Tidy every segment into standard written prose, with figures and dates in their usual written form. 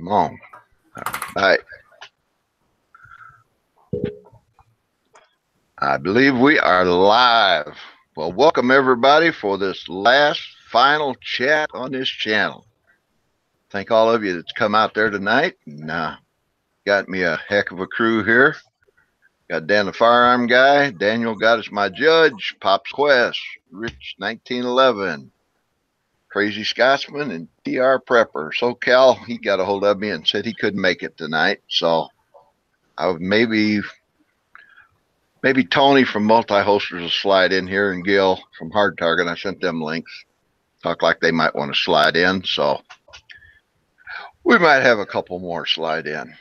Come on. All right. I believe we are live. Well, welcome everybody for this last final chat on this channel. Thank all of you that's come out there tonight and got me a heck of a crew here. Got Dan the firearm guy, Daniel got us my judge, Pop's Quest, Rich 1911, Crazy Scotsman, and TR Prepper. SoCal, he got a hold of me and said he couldn't make it tonight, so I maybe Tony from Multi-Holsters will slide in here, and Gil from Hard Target. I sent them links. Talk like they might want to slide in, so we might have a couple more slide in.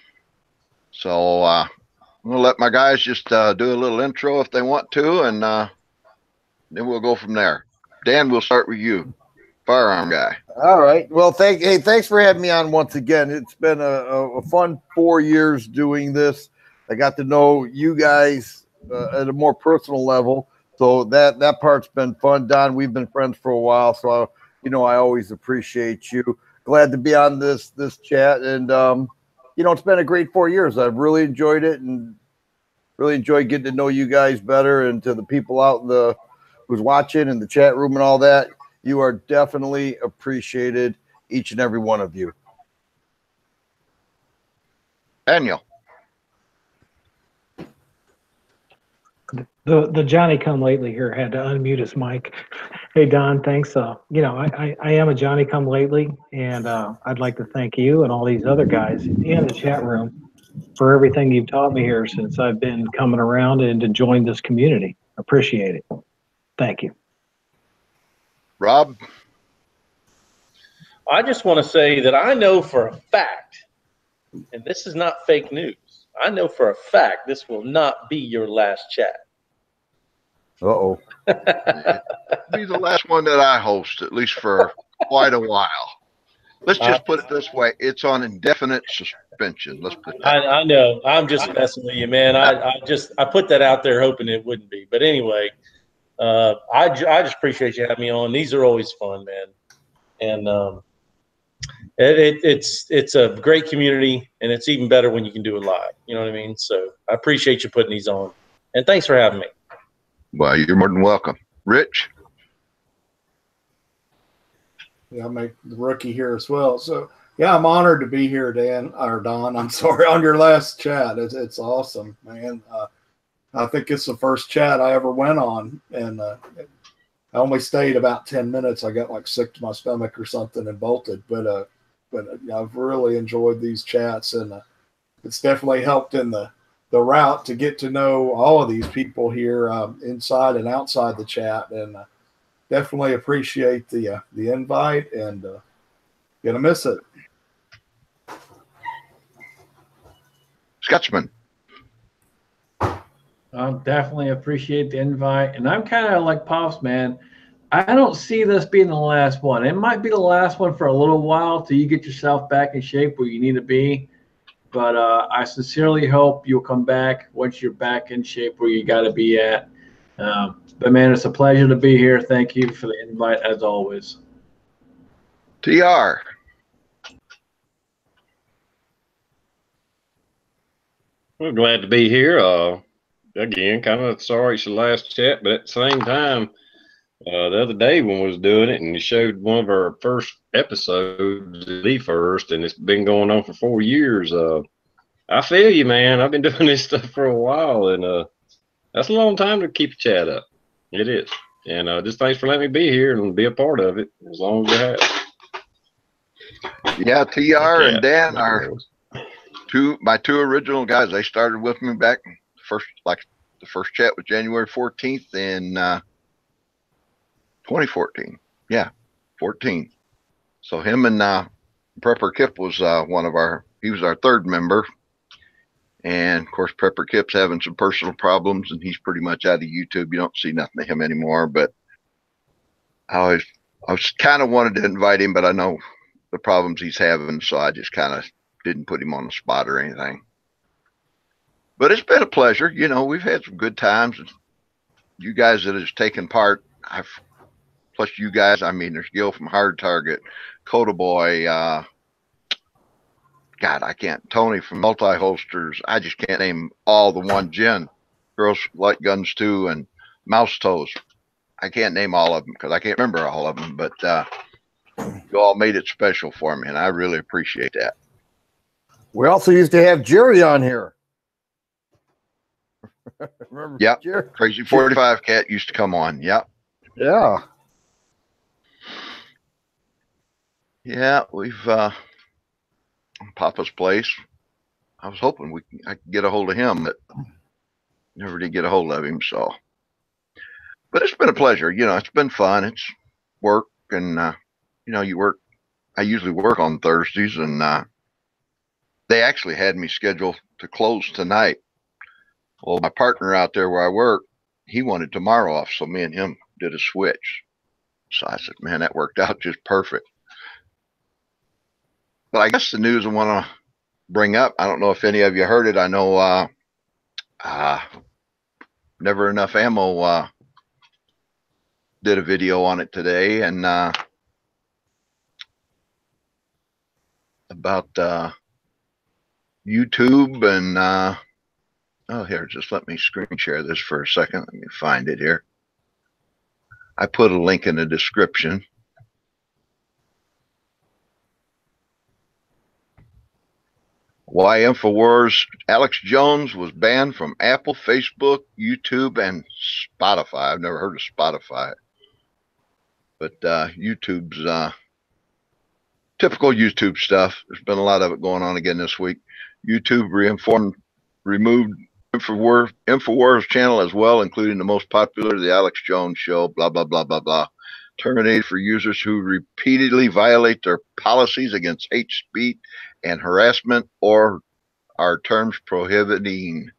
So I'm gonna let my guys just do a little intro if they want to, and then we'll go from there. Dan, we'll start with you, firearm guy. All right. Well, thanks for having me on once again. It's been a fun 4 years doing this. I got to know you guys at a more personal level, so that part's been fun. Don, we've been friends for a while, so I always appreciate you. Glad to be on this chat, and it's been a great 4 years. I've really enjoyed it, and really enjoyed getting to know you guys better, and to the people out in who's watching in the chat room and all that. You are definitely appreciated, each and every one of you. Daniel. The Johnny come lately here had to unmute his mic. Hey Don, thanks. I am a Johnny come lately, and I'd like to thank you and all these other guys in the chat room for everything you've taught me here since I've been coming around and to join this community. Appreciate it. Thank you. Rob. I just want to say that I know for a fact, and this is not fake news, I know for a fact this will not be your last chat. Uh-oh. Be the last one that I host, at least for quite a while. Let's just put it this way. It's on indefinite suspension. Let's put that. I know. I'm just messing with you, man. I put that out there hoping it wouldn't be. But anyway, I just appreciate you having me on. These are always fun, man. And it's a great community, and it's even better when you can do it live. You know what I mean? So I appreciate you putting these on. And thanks for having me. Well, you're more than welcome. Rich? Yeah, I'll make the rookie here as well. So, yeah, I'm honored to be here, Dan, or Don, I'm sorry, on your last chat. It's awesome, man. I think it's the first chat I ever went on, and I only stayed about 10 minutes. I got like sick to my stomach or something and bolted. But I've really enjoyed these chats, and it's definitely helped in the route to get to know all of these people here inside and outside the chat, and definitely appreciate the invite, and gonna miss it. Scotsman. Definitely appreciate the invite, and I'm kind of like Pops, man. I don't see this being the last one. It might be the last one for a little while till you get yourself back in shape where you need to be. But I sincerely hope you'll come back once you're back in shape where you got to be at. But, man, it's a pleasure to be here. Thank you for the invite, as always. TR. We're glad to be here. Again, kind of sorry it's the last chat, but at the same time, the other day when we was doing it and you showed one of our first episodes, the first, and it's been going on for 4 years. I feel you, man. I've been doing this stuff for a while, and that's a long time to keep a chat up. It is. And just thanks for letting me be here and be a part of it as long as you have. Yeah, TR and Dan are my two original guys. They started with me back the first chat was January 14th in 2014. Yeah, 14. So him and Prepper Kip was he was our third member. And of course, Prepper Kip's having some personal problems, and he's pretty much out of YouTube. You don't see nothing of him anymore. But I was kind of wanted to invite him, but I know the problems he's having, so I just kind of didn't put him on the spot or anything. But it's been a pleasure. We've had some good times. You guys that has taken part, plus you guys. I mean, there's Gil from Hard Target, Coda Boy, God, I can't. Tony from Multi Holsters. I just can't name all the one. Jen, Girls Like Guns Too, and Mouse Toes. I can't name all of them because I can't remember all of them. But you all made it special for me, and I really appreciate that. We also used to have Jerry on here. Remember? Yep. Jerry? Crazy 45 Cat used to come on. Yep. Yeah. Yeah, we've Papa's Place. I was hoping I could get a hold of him, but never did get a hold of him. So, but it's been a pleasure. You know, it's been fun. It's work, and you know, you work. I usually work on Thursdays, and they actually had me scheduled to close tonight. Well, my partner out there where I work, he wanted tomorrow off, so me and him did a switch. So I said, man, that worked out just perfect. But I guess the news I want to bring up, I don't know if any of you heard it. I know Never Enough Ammo did a video on it today, and about YouTube and oh, here, just let me screen share this for a second. Let me find it here. I put a link in the description. Why InfoWars Alex Jones was banned from Apple, Facebook, YouTube, and Spotify. I've never heard of Spotify. But YouTube's typical YouTube stuff. There's been a lot of it going on again this week. YouTube removed InfoWars channel as well, including the most popular, The Alex Jones Show, blah, blah, blah, blah, blah. Terminated for users who repeatedly violate their policies against hate speech and harassment or are terms prohibiting.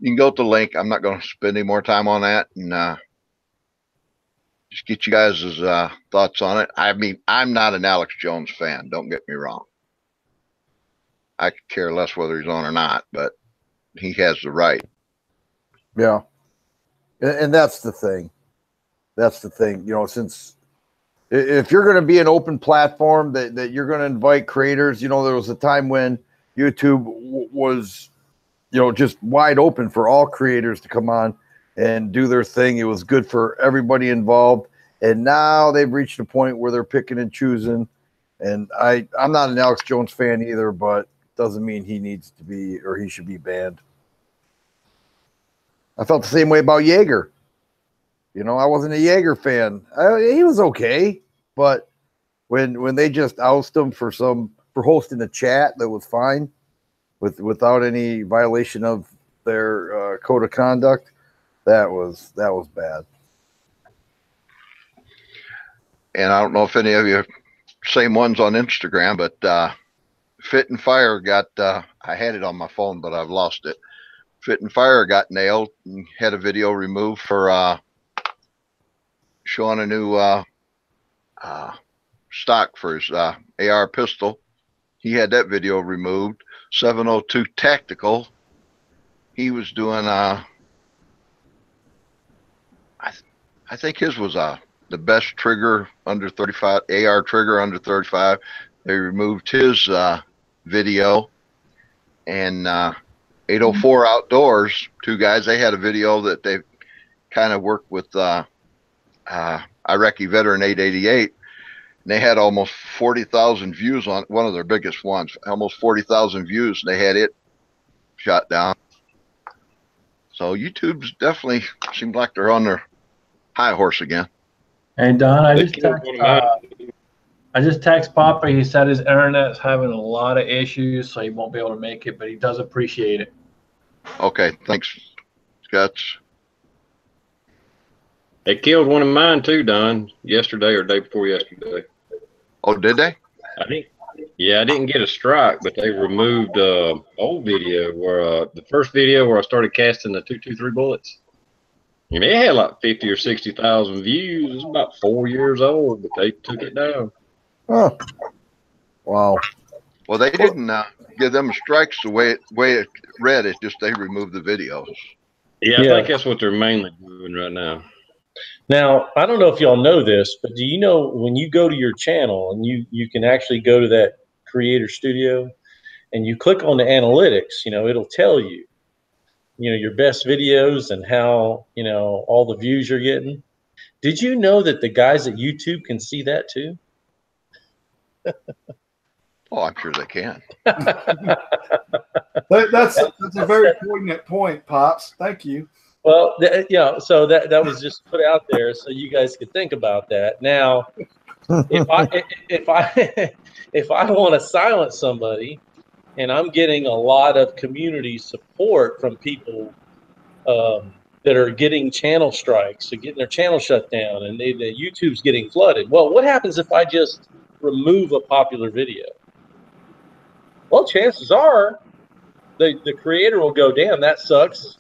You can go to the link. I'm not going to spend any more time on that, and just get you guys' thoughts on it. I mean, I'm not an Alex Jones fan. Don't get me wrong. I could care less whether he's on or not, but he has the right. Yeah. And that's the thing. That's the thing. You know, since if you're going to be an open platform that you're going to invite creators, you know, there was a time when YouTube was, you know, just wide open for all creators to come on and do their thing. It was good for everybody involved. And now they've reached a point where they're picking and choosing. And I'm not an Alex Jones fan either, but doesn't mean he needs to be or he should be banned. I felt the same way about Jaeger. You know, I wasn't a Jaeger fan. He was okay, but when they just oust him for hosting a chat that was fine without any violation of their code of conduct, that was bad. And I don't know if any of you same ones on Instagram, but Fit and Fire got I had it on my phone, but I've lost it. Fit and Fire got nailed and had a video removed for showing a new stock for his AR pistol. He had that video removed. 702 Tactical, he was doing I think his was the best trigger under 35, AR trigger under 35. They removed his video. And 804 Outdoors, two guys, they had a video that they kind of worked with Iraqi veteran 888. And they had almost 40,000 views on one of their biggest ones, almost 40,000 views. And they had it shot down. So YouTube's definitely seems like they're on their high horse again. Hey Don, I just text Papa. He said his internet's having a lot of issues, so he won't be able to make it, but he does appreciate it. Okay, thanks, Scott. They killed one of mine too, Don, yesterday or day before yesterday. Oh, did they? I think. Yeah, I didn't get a strike, but they removed old video where the first video where I started casting the 223 bullets. And it had like 50 or 60,000 views. It was about 4 years old, but they took it down. Oh, wow. Well, they didn't give them strikes the way it read. It's just they removed the videos. Yeah, I think that's what they're mainly doing right now. Now, I don't know if y'all know this, but do you know when you go to your channel and you can actually go to that creator studio, and you click on the analytics, you know, it'll tell you, you know, your best videos and how, you know, all the views you're getting. Did you know that the guys at YouTube can see that too? Oh, I'm sure they can. That's a very poignant point, Pops. Thank you. Well, yeah, so that was just put out there so you guys could think about that. Now, if I if I want to silence somebody, and I'm getting a lot of community support from people that are getting channel strikes, or getting their channel shut down, and the YouTube's getting flooded. Well, what happens if I just remove a popular video? Well, chances are the creator will go, damn, that sucks.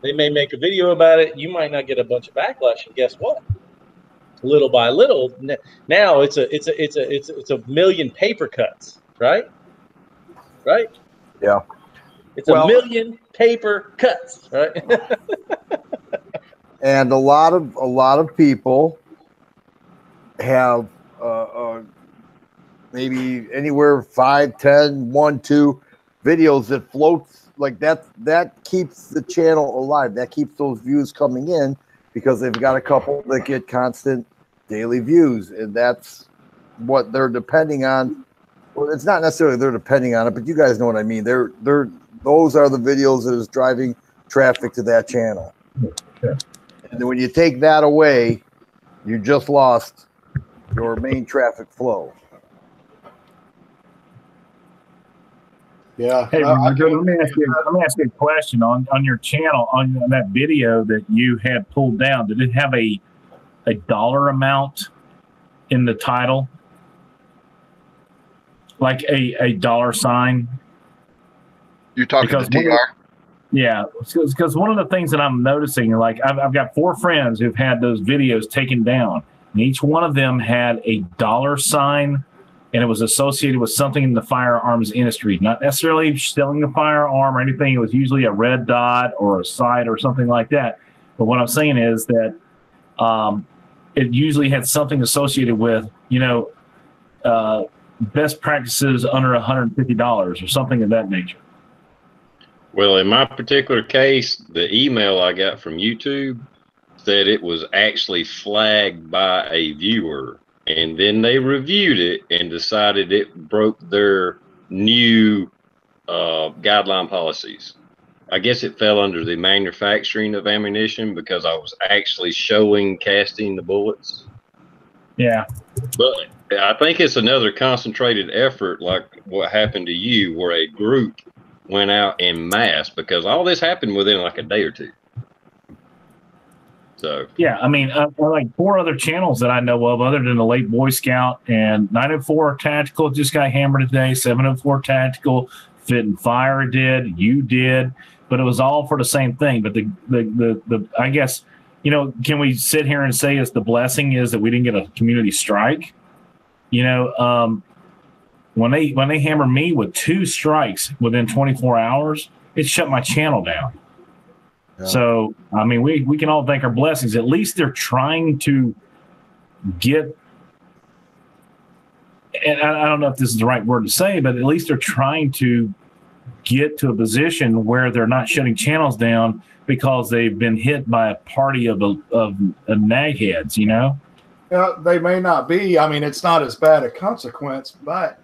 They may make a video about it. You might not get a bunch of backlash, and guess what? Little by little, now it's a million paper cuts, right? Right? Yeah. It's a million paper cuts, right? And a lot of people have maybe anywhere 5, 10, 1, 2 videos that floats like that. That keeps the channel alive. That keeps those views coming in because they've got a couple that get constant daily views, and that's what they're depending on. Well, it's not necessarily they're depending on it, but you guys know what I mean. Those are the videos that is driving traffic to that channel. Okay. And then when you take that away, you just lost your main traffic flow. Yeah. Hey, Roger, let me ask you a question on your channel, on that video that you had pulled down. Did it have a dollar amount in the title, like a dollar sign? You talking to TR? Yeah, because one of the things that I'm noticing, like I've got 4 friends who've had those videos taken down, and each one of them had a dollar sign, and it was associated with something in the firearms industry, not necessarily selling the firearm or anything. It was usually a red dot or a site or something like that. But what I'm saying is that it usually had something associated with, you know, best practices under $150 or something of that nature. Well, in my particular case, the email I got from YouTube said it was actually flagged by a viewer, and then they reviewed it and decided it broke their new guideline policies. I guess it fell under the manufacturing of ammunition because I was actually showing casting the bullets. Yeah. But I think it's another concentrated effort like what happened to you, where a group went out en masse, because all this happened within like a day or two. So yeah, I mean, like 4 other channels that I know of, other than the Late Boy Scout and 904 Tactical just got hammered today. 704 Tactical, Fit and Fire did, you did, but it was all for the same thing. But the I guess, you know, can we sit here and say it's the blessing is that we didn't get a community strike? You know, when they hammered me with 2 strikes within 24 hours, it shut my channel down. Yeah. So, I mean, we can all thank our blessings. At least they're trying to get, and I don't know if this is the right word to say, but at least they're trying to get to a position where they're not shutting channels down because they've been hit by a party of nagheads, you know? Yeah, they may not be. I mean, it's not as bad a consequence, but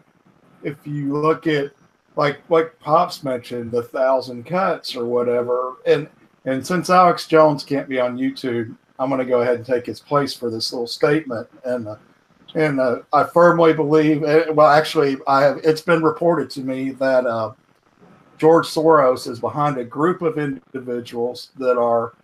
if you look at like Pops mentioned, the 1,000 cuts or whatever, and since Alex Jones can't be on YouTube, I'm going to go ahead and take his place for this little statement. And I firmly believe, well, actually, it's been reported to me that George Soros is behind a group of individuals that are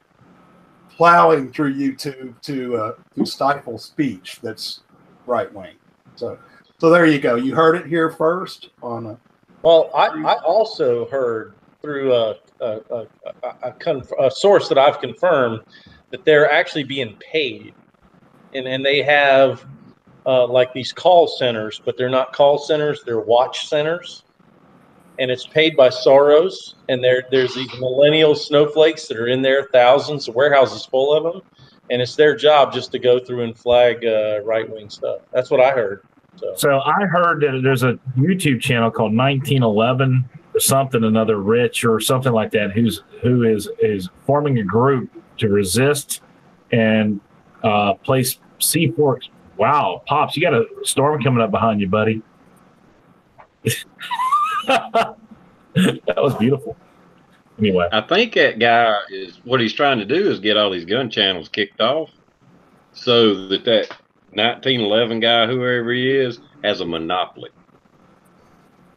plowing through YouTube to stifle speech that's right wing. So there you go. You heard it here first on. Well, I also heard through a source that I've confirmed that they're actually being paid, and they have like these call centers, but they're not call centers; they're watch centers, and it's paid by Soros. And there's these millennial snowflakes that are in there, thousands of warehouses full of them, and it's their job just to go through and flag right-wing stuff. That's what I heard. So I heard that there's a YouTube channel called 1911 or something, another Rich or something like that, who is forming a group to resist and place C4. Wow, Pops, you got a storm coming up behind you, buddy. That was beautiful. Anyway, I think that guy is what he's trying to do is get all these gun channels kicked off, so that 1911 guy, whoever he is, has a monopoly.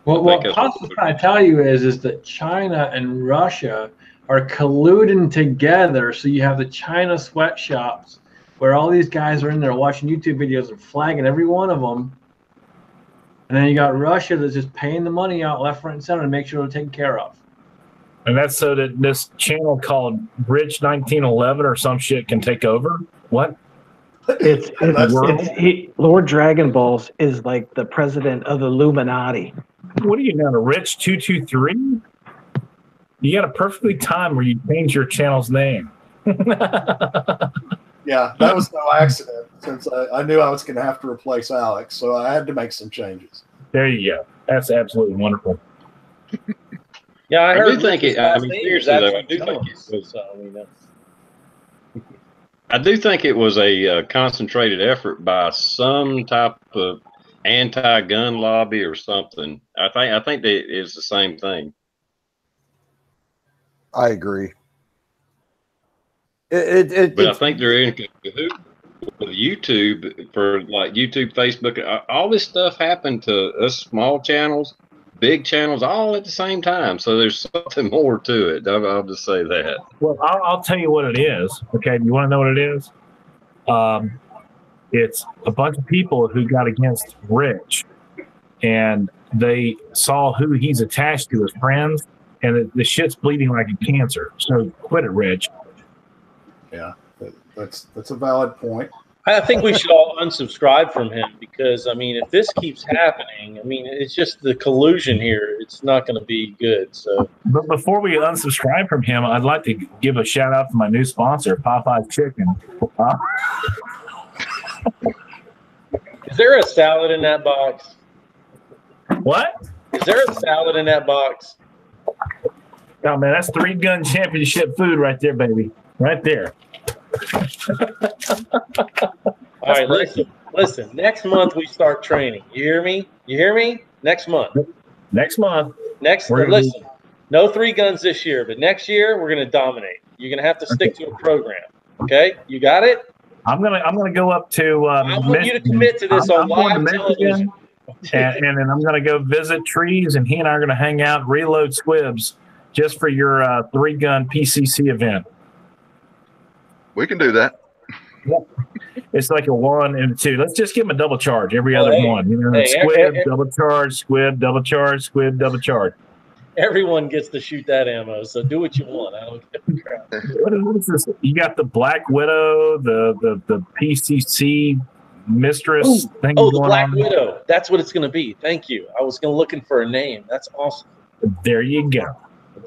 Well, what Pops was trying to tell you is that China and Russia are colluding together. So you have the China sweatshops where all these guys are in there watching YouTube videos and flagging every one of them. And then you got Russia that's just paying the money out left, right, and center to make sure they're taken care of. And that's so that this channel called Rich 1911 or some shit can take over? What? Lord Dragon Balls is like the president of the Illuminati. What are you now, Rich 223? You got a perfectly time where you change your channel's name. Yeah, that was no accident, since I knew I was going to have to replace Alex, so I had to make some changes. There you go. That's absolutely wonderful. Yeah, I heard. Do think it. I mean, seriously, though, I do think it was a concentrated effort by some type of anti-gun lobby or something. I think that it's the same thing. I agree. But I think they're in cahoots with YouTube for like YouTube, Facebook. All this stuff happened to us small channels, big channels, all at the same time. So there's something more to it. I'll just say that. Well, I'll tell you what it is. Okay, you want to know what it is? It's a bunch of people who got against Rich, and they saw who he's attached to as friends, and the shit's bleeding like a cancer. So quit it, Rich. Yeah, that's a valid point. I think we should all unsubscribe from him because, I mean, if this keeps happening, I mean, it's just the collusion here. It's not going to be good. So, but before we unsubscribe from him, I'd like to give a shout out to my new sponsor, Popeye's Chicken. Is there a salad in that box? What? Is there a salad in that box? Oh, man, that's 3 Gun Championship food right there, baby. Right there. All right, listen. Next month we start training. You hear me? Next month. Listen. No 3 guns this year, but next year we're gonna dominate. You're gonna have to stick to a program. Okay, you got it. I'm gonna go up to. I want you to commit to this on live television. and then I'm gonna go visit Trees, and he and I are gonna hang out, reload squibs, just for your 3 gun PCC event. We can do that. Yep. It's like a 1 and a 2. Let's just give him a double charge every other one. You know, squib, double charge, squib, double charge, squib, double charge. Everyone gets to shoot that ammo, so do what you want. I don't give a crap. What is this? You got the Black Widow, the PCC mistress thing. Oh, the Black Widow. That's what it's going to be. Thank you. I was looking for a name. That's awesome. There you go.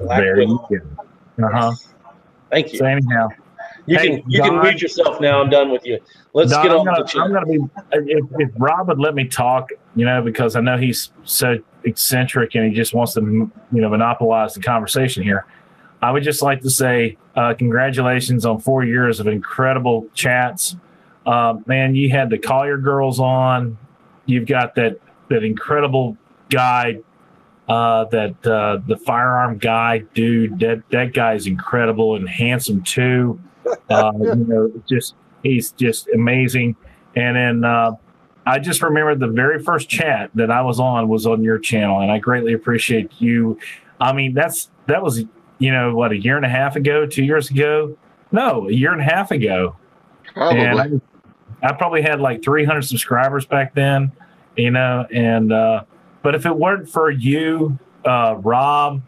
There you go. Yes. Thank you. So anyhow. You can mute yourself now. I'm done with you. Let's get on with the chat. I'm gonna be if Rob would let me talk, you know, because I know he's so eccentric and he just wants to, you know, monopolize the conversation here. I would just like to say congratulations on 4 years of incredible chats. Man, you had the Collier girls on. You've got that incredible guy, the firearm guy, dude. That guy's incredible and handsome too. You know, he's just amazing. And then I just remember the very first chat that I was on your channel, and I greatly appreciate you. I mean, that was, you know, what, a year and a half ago, 2 years ago? No, a year and a half ago. Probably. And I probably had like 300 subscribers back then, you know, and but if it weren't for you, Rob,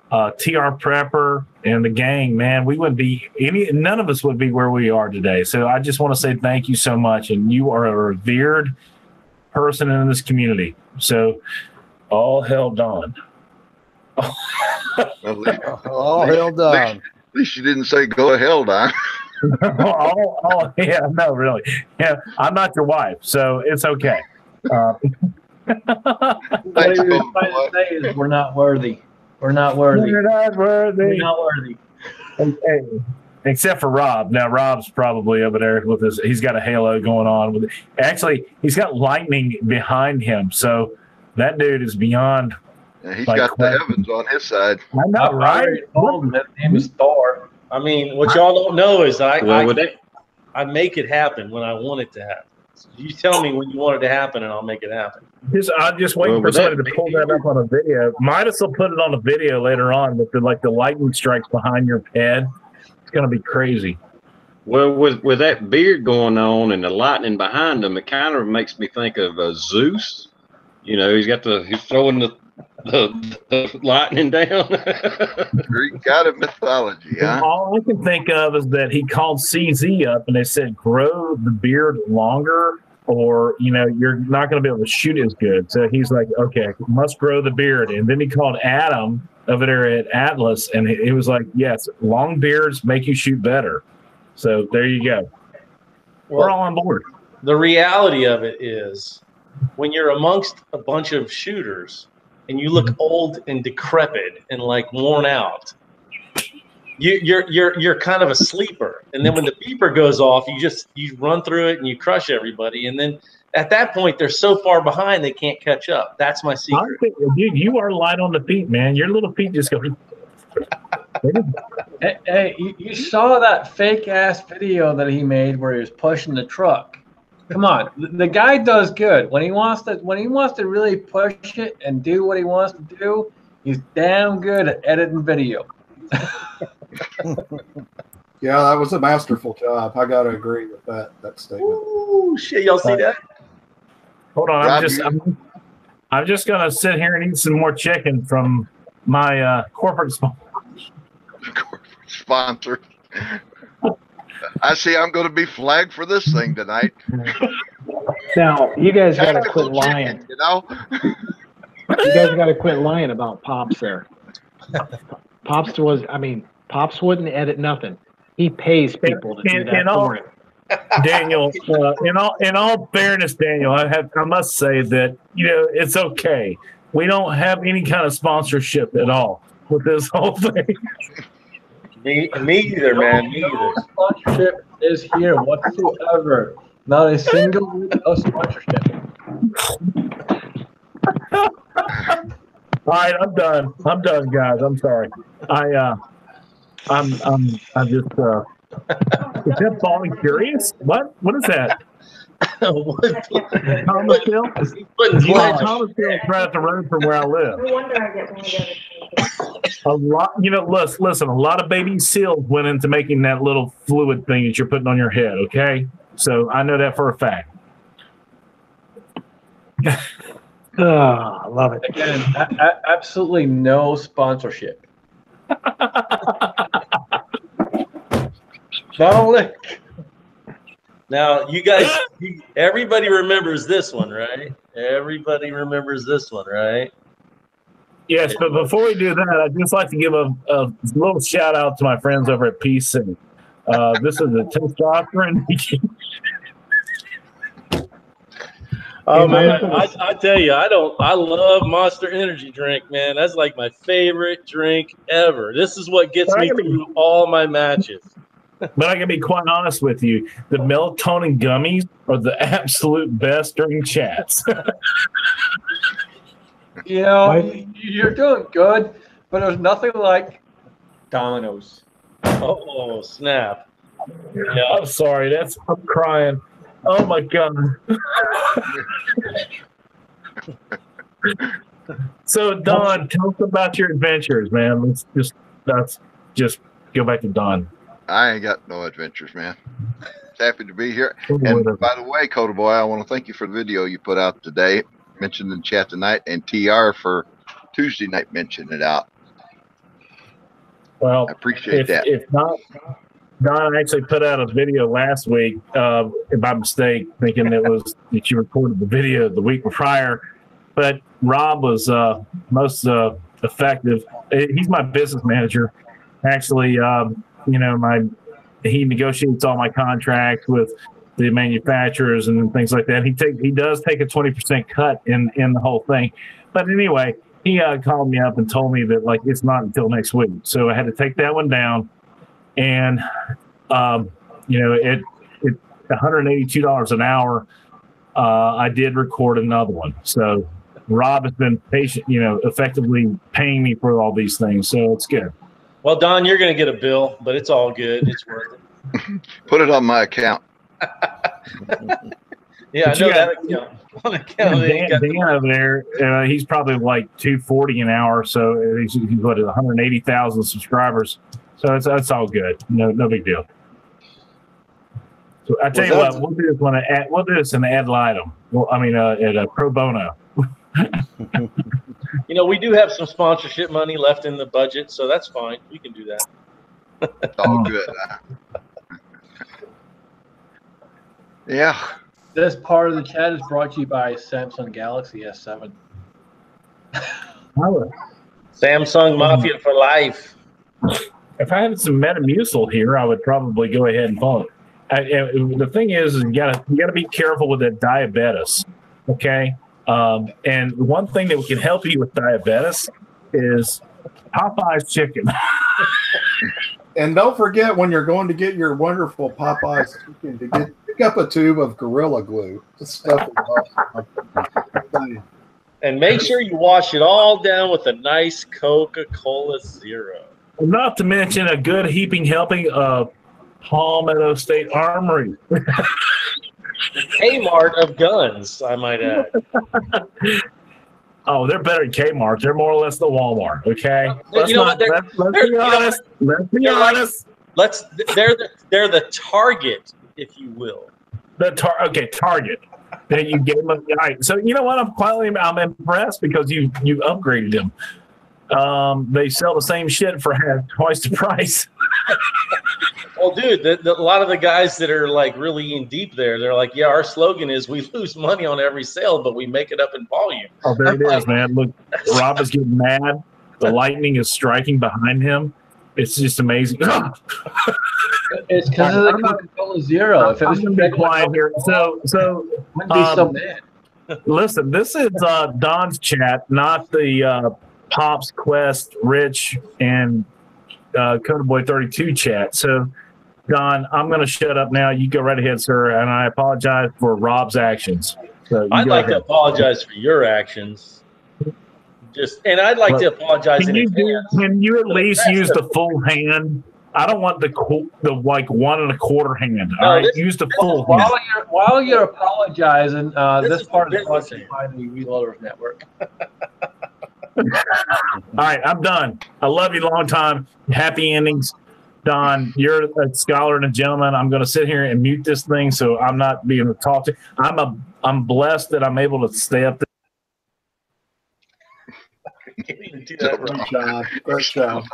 TR Prepper, and the gang, man, we wouldn't be none of us would be where we are today. So I just want to say thank you so much. And you are a revered person in this community. So all hell Don. All hell Don. At least you didn't say go to hell, Don. Yeah, no, really. Yeah, I'm not your wife, so it's okay. What he was trying to say is we're not worthy. We're not worthy. We're not worthy. We're not worthy. Hey, except for Rob. Now Rob's probably over there with his. He's got a halo going on with it. Actually, he's got lightning behind him, so that dude is beyond. Yeah, he's got the heavens on his side. I know, I right? already told him his name is Thor. I mean, what y'all don't know is I Well, I make it happen when I want it to happen. So you tell me when you want it to happen, and I'll make it happen. I'm just waiting for somebody to pull that up on a video. Midas will put it on a video later on with the lightning strikes behind your head. It's gonna be crazy. Well, with that beard going on and the lightning behind him, it kind of makes me think of Zeus. You know, he's throwing the lightning down. Greek god of mythology, huh? All I can think of is that he called CZ up and they said, grow the beard longer or, you're not going to be able to shoot as good. So he's like, okay, must grow the beard. And then he called Adam over there at Atlas and he was like, yes, long beards make you shoot better. So there you go. We're all on board. The reality of it is when you're amongst a bunch of shooters and you look old and decrepit and like worn out, you're kind of a sleeper. And then when the beeper goes off, you run through it and you crush everybody. And then at that point, they're so far behind they can't catch up. That's my secret. Dude, you are light on the feet, man. Your little feet just go. Hey, you saw that fake ass video that he made where he was pushing the truck. Come on, the guy does good when he wants to really push it and do what he wants to do. He's damn good at editing video. Yeah, that was a masterful job. I gotta agree with that statement. Ooh, shit, y'all see that? Hold on, I'm just gonna sit here and eat some more chicken from my corporate sponsor. I see I'm going to be flagged for this thing tonight. Now, you guys got to quit lying. You know? You guys got to quit lying about Pops there. Pops wouldn't edit nothing. He pays people to do that for him. Daniel, in all fairness, Daniel, I must say that, it's okay. We don't have any kind of sponsorship at all with this whole thing. Me either, man. Me No either. sponsorship is here whatsoever. Not a single no sponsorship. All right, I'm done. I'm done, guys. I'm sorry. I'm just is that Falling Curious? What is that? Thomas Hill? Thomas Hill is right up the road from where I live. No wonder I get one of those. A lot, listen, a lot of baby seals went into making that little fluid thing that you're putting on your head, okay? So I know that for a fact. Oh, I love it. Again, absolutely no sponsorship. No lick. Now, you guys, everybody remembers this one, right? Everybody remembers this one, right? Yes, but before we do that, I'd just like to give a little shout out to my friends over at PC. This is a testosterone. Oh man, I tell you, I love Monster Energy drink, man. That's like my favorite drink ever. This is what gets me through all my matches. But I can be quite honest with you, the melatonin gummies are the absolute best during chats. You're doing good, but there's nothing like Domino's. Oh snap! Yeah, I'm sorry. I'm crying. Oh my god. So Don, tell us about your adventures, man. Let's just go back to Don. I ain't got no adventures, man. Happy to be here. And by the way, Coda Boy, I want to thank you for the video you put out today, mentioned in the chat tonight, and TR for Tuesday night mentioning it out. Well, I appreciate that. If not, Don actually put out a video last week by mistake, thinking that you recorded the video the week prior. But Rob was most effective. He's my business manager. Actually, he negotiates all my contracts with the manufacturers and things like that. He does take a 20% cut in the whole thing. But anyway, he called me up and told me that like it's not until next week. So I had to take that one down, and it $182 an hour. I did record another one. So Rob has been patient, effectively paying me for all these things. So it's good. Well, Don, you're going to get a bill, but it's all good. It's worth it. Put it on my account. Yeah, I know that account. Dan over there, he's probably like $240 an hour. So he's 180,000 subscribers. So it's all good. No big deal. So I tell you what, we'll do this in ad litem. Well, I mean, at a pro bono. We do have some sponsorship money left in the budget, so that's fine. We can do that. All good. Yeah. This part of the chat is brought to you by Samsung Galaxy S7. Samsung Mafia for life. If I had some Metamucil here, I would probably go ahead and follow it. The thing is you gotta be careful with that diabetes. Okay. And one thing that can help you with diabetes is Popeye's chicken. And don't forget, when you're going to get your wonderful Popeye's chicken, to pick up a tube of Gorilla Glue. This stuff is awesome. And make sure you wash it all down with a nice Coca-Cola Zero. Not to mention a good heaping helping of Palmetto State Armory. The Kmart of guns, I might add. Oh, they're better than Kmart. They're more or less the Walmart. Okay, let's be honest. Let's be honest. They're the Target, if you will. Target. Then you gave them. All right. So you know what? I'm impressed because you upgraded them. They sell the same shit for twice the price. Well, dude, a lot of the guys that are like really in deep there, they're like, yeah, our slogan is we lose money on every sale, but we make it up in volume. Oh, there it is, man. Look, Rob is getting mad. The lightning is striking behind him. It's just amazing. It's because of the Coca-Cola Zero. If it was quiet here, so wouldn't be so bad. Listen, this is Don's chat, not the Pops, Quest, Rich, and Coda Boy 32 chat. So, Don, I'm going to shut up now. You go right ahead, sir. And I apologize for Rob's actions. So I'd like to apologize for your actions. I'd like to apologize in advance. Can you at least use the full hand? I don't want the like 1 1/4 hand. All right, use the full hand. While you're apologizing, this part is brought to you by the Reloaders Network. All right, I'm done. I love you long time. Happy endings. Don, you're a scholar and a gentleman. I'm going to sit here and mute this thing so I'm not being talked to. I'm blessed that I'm able to stay up there. Great job.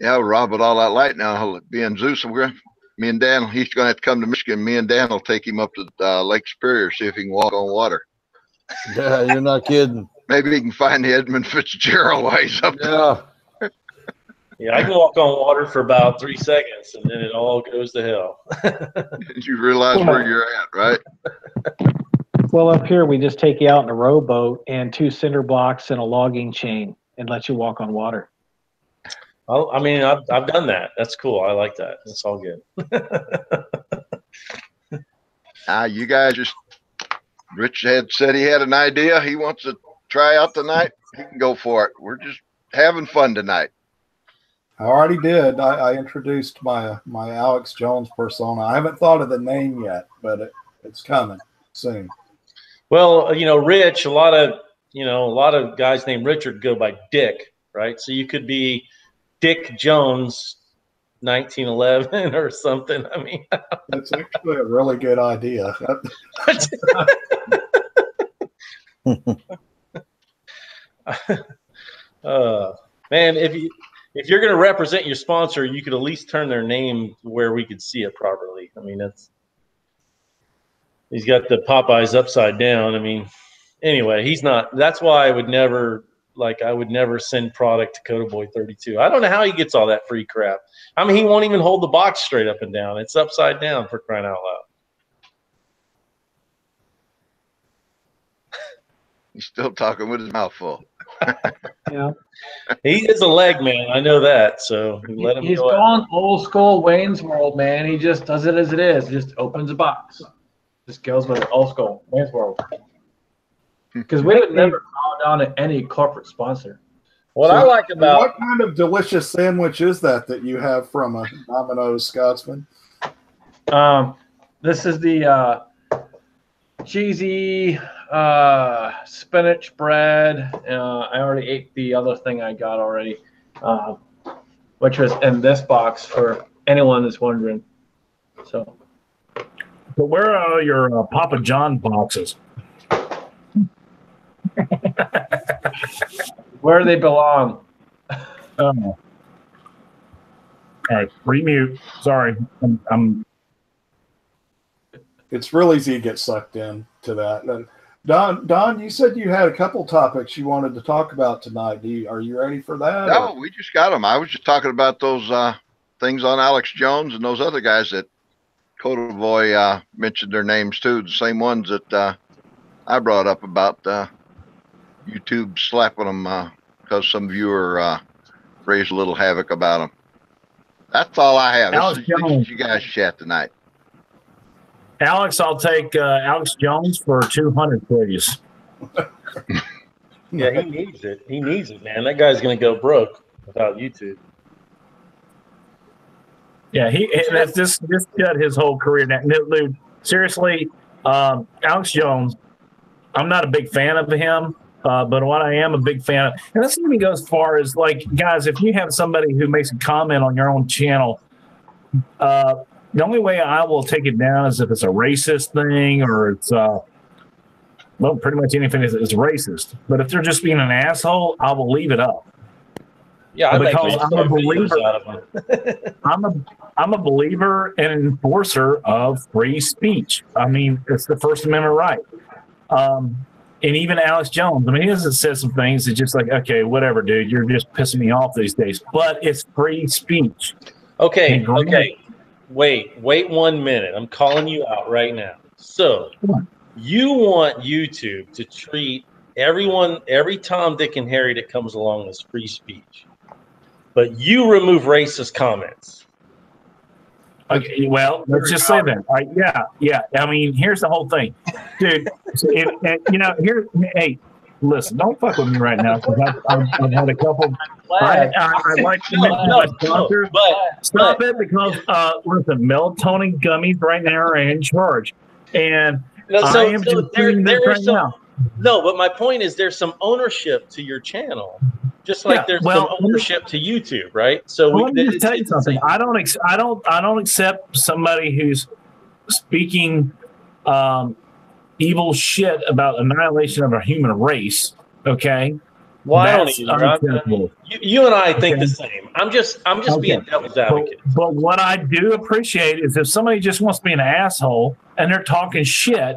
Yeah, Rob with all that light now. Being Zeus, me and Dan, he's going to have to come to Michigan. Me and Dan will take him up to Lake Superior, see if he can walk on water. Yeah, you're not kidding. Maybe he can find the Edmund Fitzgerald while he's up there. Yeah. Yeah, I can walk on water for about 3 seconds, and then it all goes to hell. You realize where you're at, right? Well, up here, we just take you out in a rowboat and 2 cinder blocks and a logging chain and let you walk on water. Well, I mean, I've done that. That's cool. I like that. That's all good. You guys Rich had said he had an idea he wants to try out tonight. He can go for it. We're just having fun tonight. I already did. I introduced my Alex Jones persona. I haven't thought of the name yet, but it's coming soon. Well, Rich, a lot of guys named Richard go by Dick, right? So you could be Dick Jones 1911 or something. I mean, that's actually a really good idea. Man, if you're going to represent your sponsor, you could at least turn their name where we could see it properly. I mean, he's got the Popeyes upside down. I mean, anyway, he's not. That's why I would never like I would never send product to Coda Boy 32. I don't know how he gets all that free crap. I mean, he won't even hold the box straight up and down. It's upside down, for crying out loud. He's still talking with his mouth full. Yeah. He is a leg man. I know that. So let him He's go ahead. gone old school Wayne's World, man. He just does it as it is. Just opens a box. Just goes with it. Old school Wayne's World. Because we would never bow down to any corporate sponsor. What So, I like about what kind of delicious sandwich is that you have from a Domino's Scotsman? This is the cheesy spinach bread. I already ate the other thing I got already, which was in this box for anyone that's wondering. So, But where are your Papa John boxes? where they belong. All right, remute. Sorry, I'm. It's real easy to get sucked in to that. And Don, you said you had a couple topics you wanted to talk about tonight. Are you ready for that? No, we just got them. I was just talking about those things on Alex Jones and those other guys that Coda Boy mentioned their names too. The same ones that I brought up about YouTube slapping them because some viewer raised a little havoc about them. That's all I have. Alex This Jones. is you guys chat tonight. Alex, I'll take Alex Jones for 200, please. Yeah, he needs it. He needs it, man. That guy's going to go broke without YouTube. Yeah, that's this cut his whole career. Now, dude, seriously, Alex Jones, I'm not a big fan of him, but what I am a big fan of, and this even goes as far as, like, guys, if you have somebody who makes a comment on your own channel, the only way I will take it down is if it's a racist thing or it's, well, pretty much anything is racist. But if they're just being an asshole, I will leave it up. Yeah, I Because make I'm a videos believer. out of him. I'm a believer and an enforcer of free speech. I mean, it's the First Amendment right. And even Alex Jones, I mean, he hasn't said some things that just like, okay, whatever, dude, you're just pissing me off these days. But it's free speech. Okay. Wait 1 minute. I'm calling you out right now. So you want YouTube to treat everyone, every Tom, Dick, and Harry that comes along as free speech, but you remove racist comments. Okay, well, let's just say that. Right? Yeah. I mean, here's the whole thing, dude. Hey, listen, don't fuck with me right now because I've had a couple. I like to mention my sponsors. Stop it because listen, melatonin gummies right now are in charge, and I am just doing this right now. No, but my point is there's some ownership to your channel, just like there's some ownership to YouTube, right? So let me just tell you something. I don't accept somebody who's speaking evil shit about annihilation of our human race. Okay. Well, I don't either. You and I think the same. I'm just being devil's advocate. But what I do appreciate is if somebody just wants to be an asshole and they're talking shit,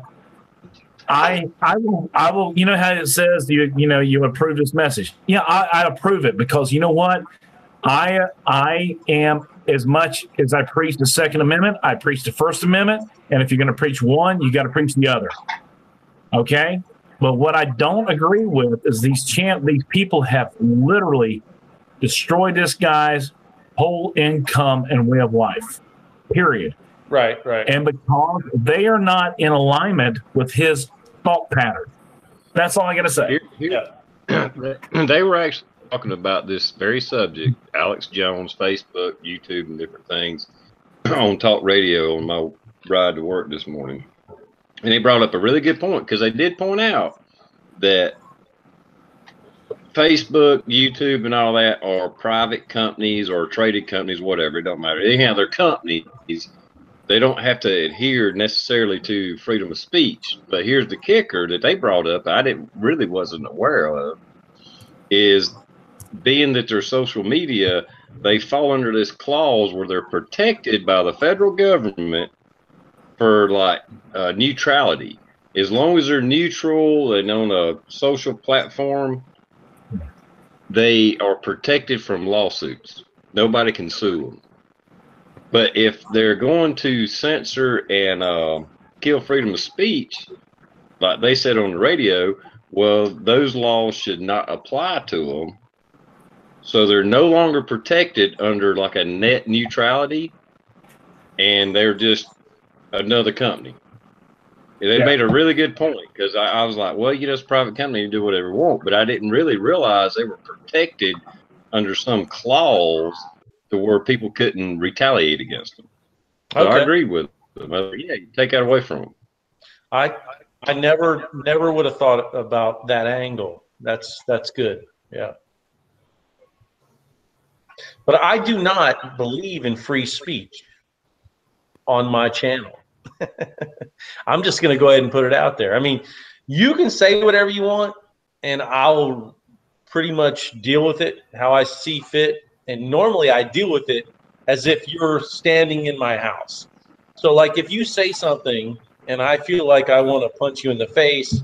I will. You know how it says you approve this message. Yeah, I approve it because you know what, I am, as much as I preach the Second Amendment, I preach the First Amendment, and if you're going to preach one, you got to preach the other. Okay. But what I don't agree with is these people have literally destroyed this guy's whole income and way of life, period. Right. And because they are not in alignment with his thought pattern. That's all I got to say. They were actually talking about this very subject, Alex Jones, Facebook, YouTube, and different things on talk radio on my ride to work this morning. And they brought up a really good point because they did point out that Facebook, YouTube, and all that are private companies or traded companies, whatever. It don't matter. Anyhow, they're companies. They don't have to adhere necessarily to freedom of speech. But here's the kicker that they brought up I wasn't aware of is being that they're social media, they fall under this clause where they're protected by the federal government for like neutrality. As long as they're neutral and on a social platform, they are protected from lawsuits. Nobody can sue them. But if they're going to censor and kill freedom of speech, like they said on the radio, well, those laws should not apply to them. So they're no longer protected under like a net neutrality, and they're just another company. They made a really good point, because I was like, well, it's a private company, you do whatever you want, but I didn't really realize they were protected under some clause to where people couldn't retaliate against them. So I agreed with them. Yeah, you take that away from them. I never would have thought about that angle. That's good. Yeah. But I do not believe in free speech on my channel. I'm just going to go ahead and put it out there. I mean, you can say whatever you want, and I'll pretty much deal with it how I see fit. And normally I deal with it as if you're standing in my house. So like if you say something and I feel like I want to punch you in the face,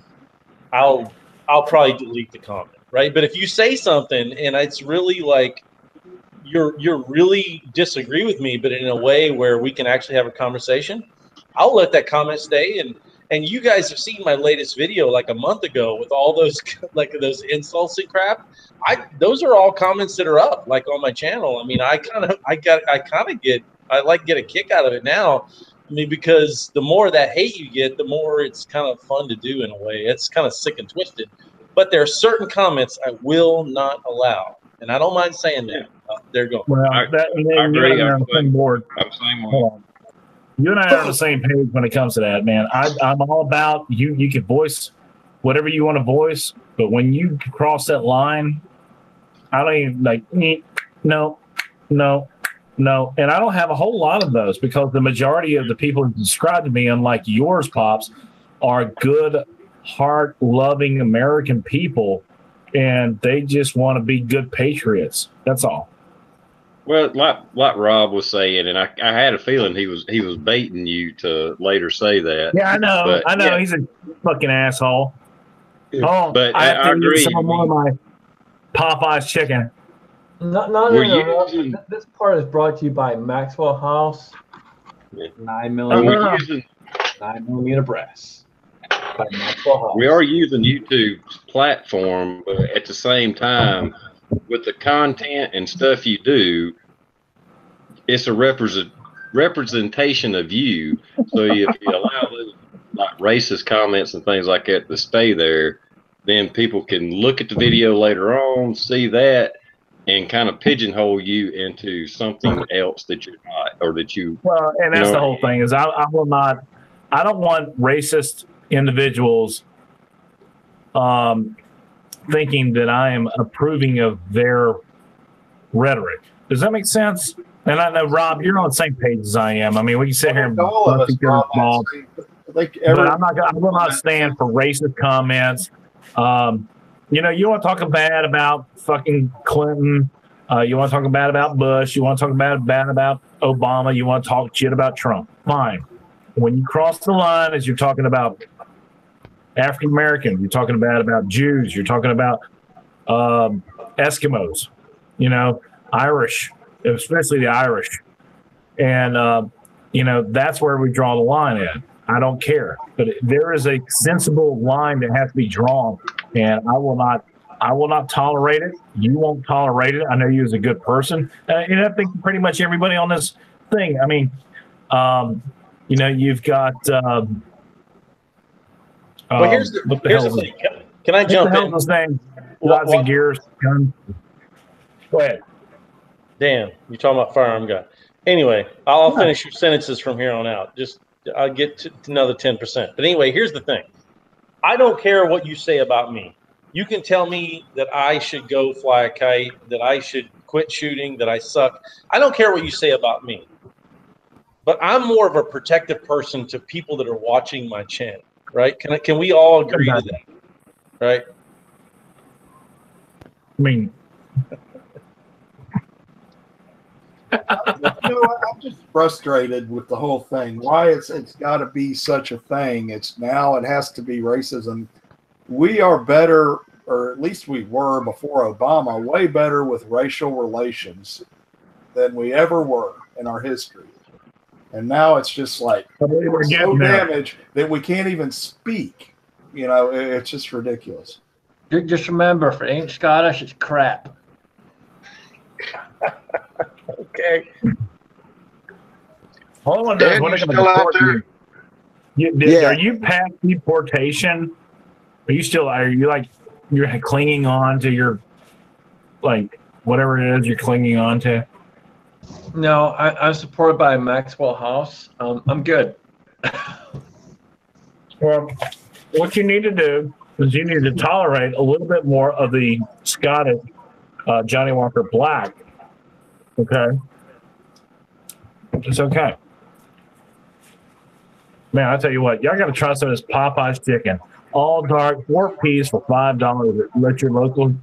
I'll probably delete the comment, right? But if you say something and it's really like you're really disagree with me, but in a way where we can actually have a conversation, I'll let that comment stay. And you guys have seen my latest video like a month ago with all those like those insults and crap. Those are all comments that are up like on my channel. I mean, I get a kick out of it now. I mean, because the more that hate you get, the more it's kind of fun to do in a way. It's kind of sick and twisted. But there are certain comments I will not allow. And I don't mind saying that. There you go. Well, I agree. I'm the same board. I'm the same way. You and I are on the same page when it comes to that, man. I'm all about you. You can voice whatever you want to voice, but when you cross that line, I don't even like no. And I don't have a whole lot of those, because the majority of the people who subscribe to me, unlike yours, Pops, are good, heart-loving American people, and they just want to be good patriots. That's all. Well, like Rob was saying, and I had a feeling he was baiting you to later say that. Yeah, I know. But, I know. Yeah. He's a fucking asshole. Oh, but I have to agree. eat some more of my Popeye's chicken. No. This part is brought to you by Maxwell House. 9mm brass. By Maxwell House. We are using YouTube's platform, but at the same time, with the content and stuff you do, it's a representation of you. So if you allow those like racist comments and things like that to stay there, then people can look at the video later on, see that, and kind of pigeonhole you into something else that you're not, or that you. Well, and that's the whole thing is I will not. I don't want racist individuals thinking that I am approving of their rhetoric. Does that make sense? And I know, Rob, you're on the same page as I am. I mean, we can sit here and bump each other's balls, but I will not stand for racist comments. You want to talk bad about fucking Clinton. You want to talk bad about Bush. You want to talk bad about Obama. You want to talk shit about Trump. Fine. When you cross the line, as you're talking about African American, you're talking about Jews, you're talking about Eskimos, Irish, especially the Irish. And, that's where we draw the line at. I don't care. But there is a sensible line that has to be drawn, and I will not tolerate it. You won't tolerate it. I know you as a good person. And I think pretty much everybody on this thing. I mean, you've got well, here's the thing. Can I jump in? His name? Lots of gears. Go ahead. Dan, you're talking about firearm guy. Anyway, I'll finish your sentences from here on out. I'll get to another 10%. But anyway, here's the thing. I don't care what you say about me. You can tell me that I should go fly a kite, that I should quit shooting, that I suck. I don't care what you say about me. But I'm more of a protective person to people that are watching my channel. Right? Can we all agree to that? Right? I mean, I'm just frustrated with the whole thing. Why it's got to be such a thing? It has to be racism. We are better or at least we were before Obama, way better with racial relations than we ever were in our history. And now it's just like We're so getting there. damaged that we can't even speak. You know, it's just ridiculous. Just remember, if it ain't Scottish, it's crap. Okay. Hold on, Dan, when you I gonna still out deport there? Are you past deportation? Are you like you're clinging on to your like whatever it is you're clinging on to? No, I'm supported by Maxwell House. I'm good. Well, what you need to do is you need to tolerate a little bit more of the Scottish Johnny Walker Black. Okay, it's okay. Man, I tell you what, y'all got to try some of this Popeye's chicken, all dark, 4-piece for $5 at your local.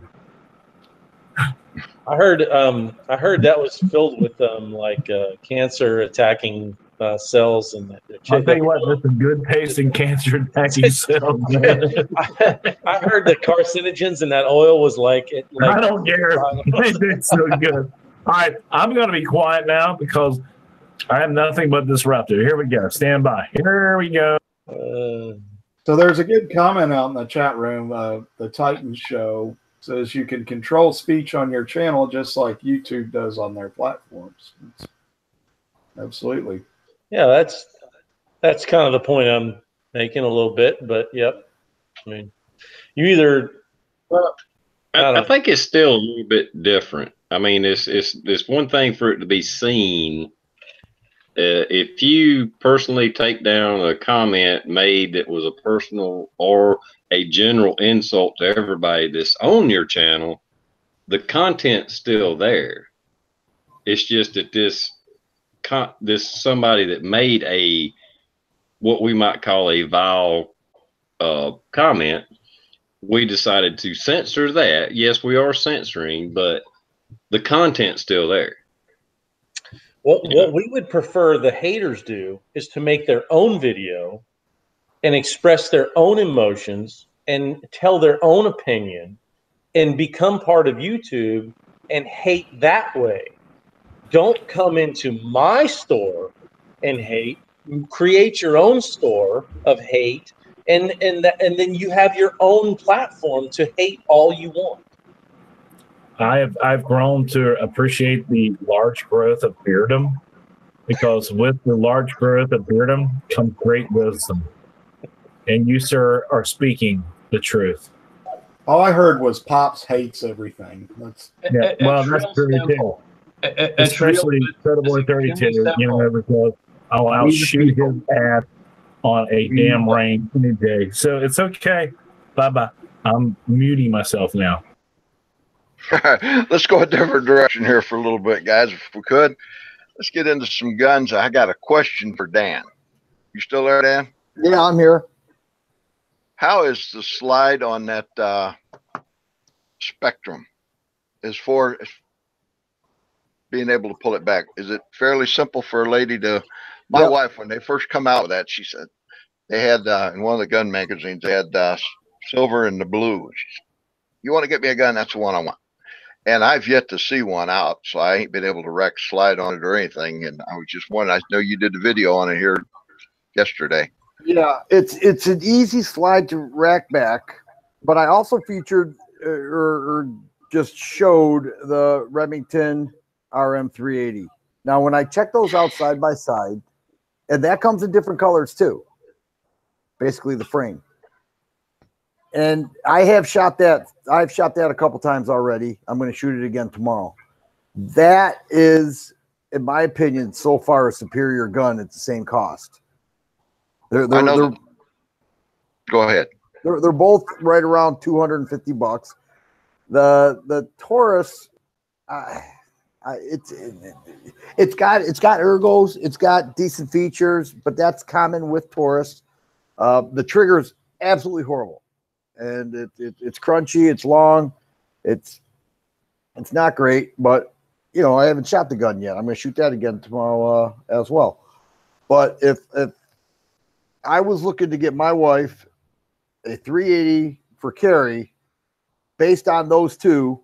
I heard that was filled with cancer attacking cells and the I'll tell you what, there's some good tasting cancer attacking cells. I heard the carcinogens in that oil was like it. Like I don't care. It's so good. All right, I'm going to be quiet now because I have nothing but disruptive. Here we go. Stand by. Here we go. So there's a good comment out in the chat room. The Titans Show says you can control speech on your channel just like YouTube does on their platforms. Absolutely. Yeah, that's kind of the point I'm making a little bit, but yep. I mean, you either. Well, I think it's still a little bit different. I mean, it's one thing for it to be seen. If you personally take down a comment made that was a personal or a general insult to everybody that's on your channel, the content's still there. It's just that this somebody that made what we might call a vile comment, we decided to censor that. Yes, we are censoring, but the content's still there. What we would prefer the haters do is to make their own video and express their own emotions and tell their own opinion and become part of YouTube and hate that way. Don't come into my store and hate. Create your own store of hate, and then you have your own platform to hate all you want. I've grown to appreciate the large growth of beardom because with the large growth of beardom comes great wisdom. And you, sir, are speaking the truth. All I heard was Pops hates everything. That's that's true too. Especially Credible 32, you know, because I'll shoot his ass on a damn rain any day. So it's okay. Bye-bye. I'm muting myself now. Let's go a different direction here for a little bit, guys, if we could. Let's get into some guns. I got a question for Dan. You still there, Dan? Yeah, I'm here. How is the slide on that Spectrum as far as being able to pull it back? Is it fairly simple for a lady to? My wife, when they first come out with that, she said they had in one of the gun magazines, they had silver and the blue. She said, you want to get me a gun? That's the one I want. And I've yet to see one out, so I ain't been able to slide on it or anything. And I was just wondering, I know you did the video on it here yesterday. Yeah, it's an easy slide to rack back, but I also featured or just showed the Remington RM380. Now, when I check those out side by side, and that comes in different colors too, basically the frame. And I have shot that. I've shot that a couple times already. I'm going to shoot it again tomorrow. That is, in my opinion, so far a superior gun at the same cost. Go ahead. They're both right around $250. The Taurus, it's got ergos, it's got decent features, but that's common with Taurus. The trigger's absolutely horrible. And it's crunchy, it's long, it's not great, but you know, I haven't shot the gun yet. I'm going to shoot that again tomorrow as well. But if I was looking to get my wife a 380 for carry, based on those two,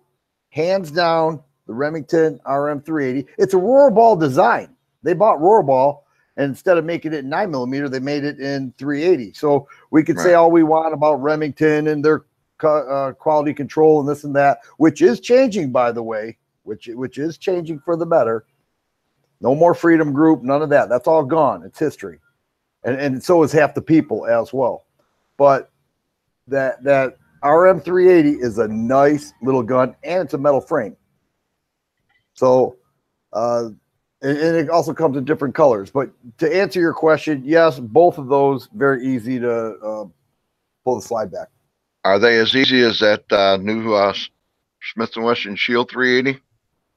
hands down, the Remington RM380. It's a Rohrball design. They bought Rohrball, and instead of making it in 9mm, they made it in 380. So we could say all we want about Remington and their quality control and this and that, which is changing, by the way, which is changing for the better. No more Freedom Group, none of that. That's all gone. It's history. And so is half the people as well. But that RM380 is a nice little gun, and it's a metal frame. So, and it also comes in different colors. But to answer your question, yes, both of those very easy to pull the slide back. Are they as easy as that new Smith & Wesson Shield 380?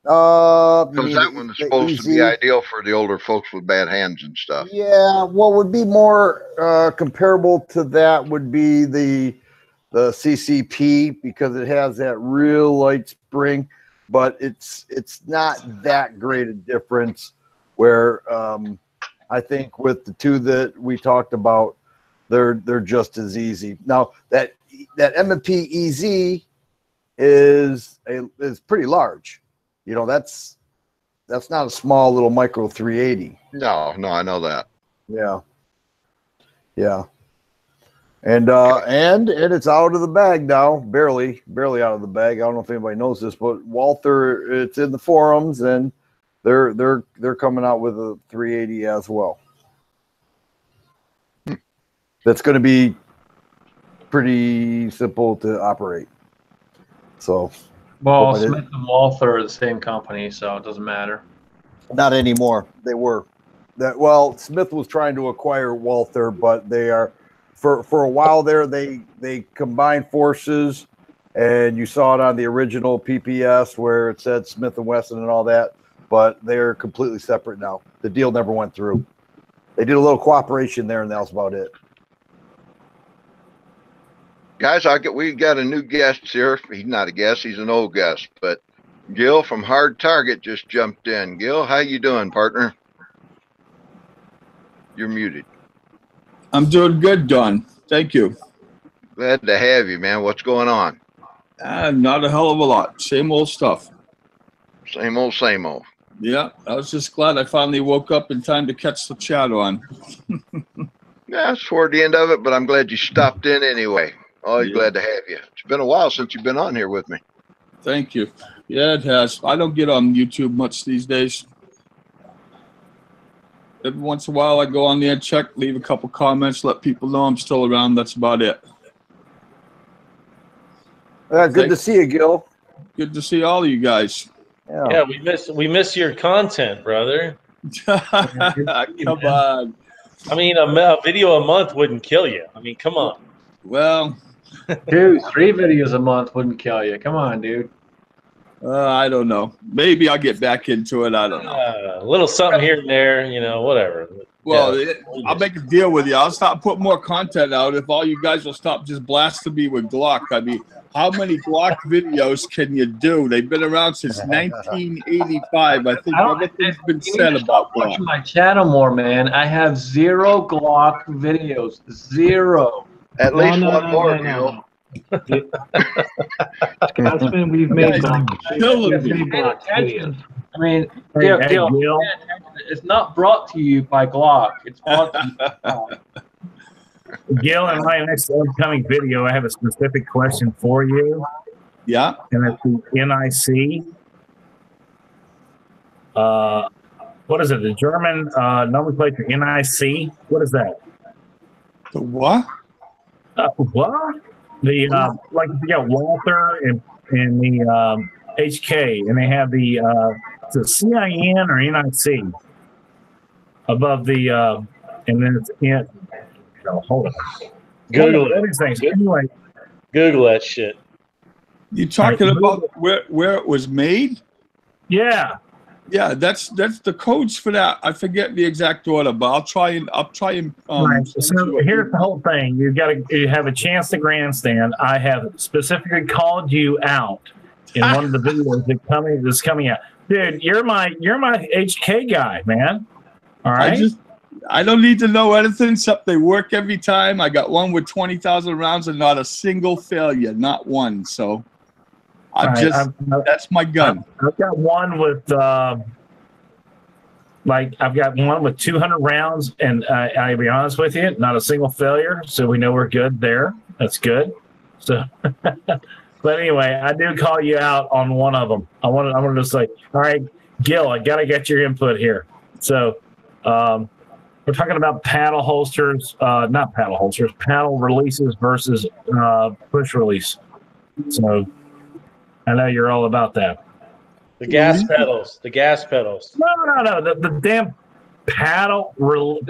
Because that one is supposed to be ideal for the older folks with bad hands and stuff. Yeah, what would be more comparable to that would be the CCP, because it has that real light spring, but it's not that great a difference. Where I think with the two that we talked about, they're just as easy. Now that M&P EZ is pretty large. You know, that's not a small little micro 380. No, I know that. Yeah. And it's out of the bag now, barely out of the bag. I don't know if anybody knows this, but Walther, it's in the forums, and they're coming out with a 380 as well. That's going to be pretty simple to operate. So, well, Smith and Walther are the same company, so it doesn't matter. Not anymore. They were. Well, Smith was trying to acquire Walther, but they are for a while there. They combined forces, and you saw it on the original PPS where it said Smith and Wesson and all that. But they're completely separate now. The deal never went through. They did a little cooperation there, and that was about it. Guys, we got a new guest here. He's not a guest; he's an old guest. But Gil from Hard Target just jumped in. Gil, how you doing, partner? You're muted. I'm doing good, Don. Thank you. Glad to have you, man. What's going on? Not a hell of a lot. Same old stuff. Same old, same old. Yeah, I was just glad I finally woke up in time to catch the chat on. Yeah, it's toward the end of it, but I'm glad you stopped in anyway. Always glad to have you. It's been a while since you've been on here with me. Thank you. Yeah, it has. I don't get on YouTube much these days. Every once in a while, I go on there, check, leave a couple comments, let people know I'm still around. That's about it. Good to see you, Gil. Good to see all of you guys. Yeah, we miss your content, brother. Come on. I mean, a video a month wouldn't kill you. I mean, come on. Well, dude, 3 videos a month wouldn't kill you. Come on, dude. I don't know. Maybe I'll get back into it. I don't know. A little something here and there, you know, whatever. Well, I'll make a deal with you. I'll stop putting more content out if all you guys will stop just blasting me with Glock. I mean, how many Glock videos can you do? They've been around since 1985. I think everything's been said about Glock. Watching my channel more, man. I have 0 Glock videos. 0. At least one more, Gil. Scotsman, we've made some. I mean, Gil, it's not brought to you by Glock. It's brought to you by Glock. Gil, in my next upcoming video, I have a specific question for you. Yeah. And it's the NIC. What is it? The German nomenclature, NIC? What is that? The what? What? The like you got Walther and the HK, and they have the CIN or NIC above the and then it's in. No, hold on. Google it. Things. Anyway, Google that shit. You talking about where it was made? Yeah. Yeah, that's the codes for that. I forget the exact order, but I'll try and right. So here's the whole thing. You have a chance to grandstand. I have specifically called you out in one of the videos that's coming out. Dude, you're my HK guy, man. All right. I don't need to know anything except they work every time. I got one with 20,000 rounds and not a single failure, not one. So That's my gun. I've got one with I've got one with 200 rounds, and I'll be honest with you, not a single failure. So we know we're good there. That's good. So, but anyway, I do call you out on one of them. I want to say, all right, Gil, I gotta get your input here. So, we're talking about paddle holsters, not paddle holsters, paddle releases versus push release. So, I know you're all about that. The gas pedals. The gas pedals. No. The damn paddle, not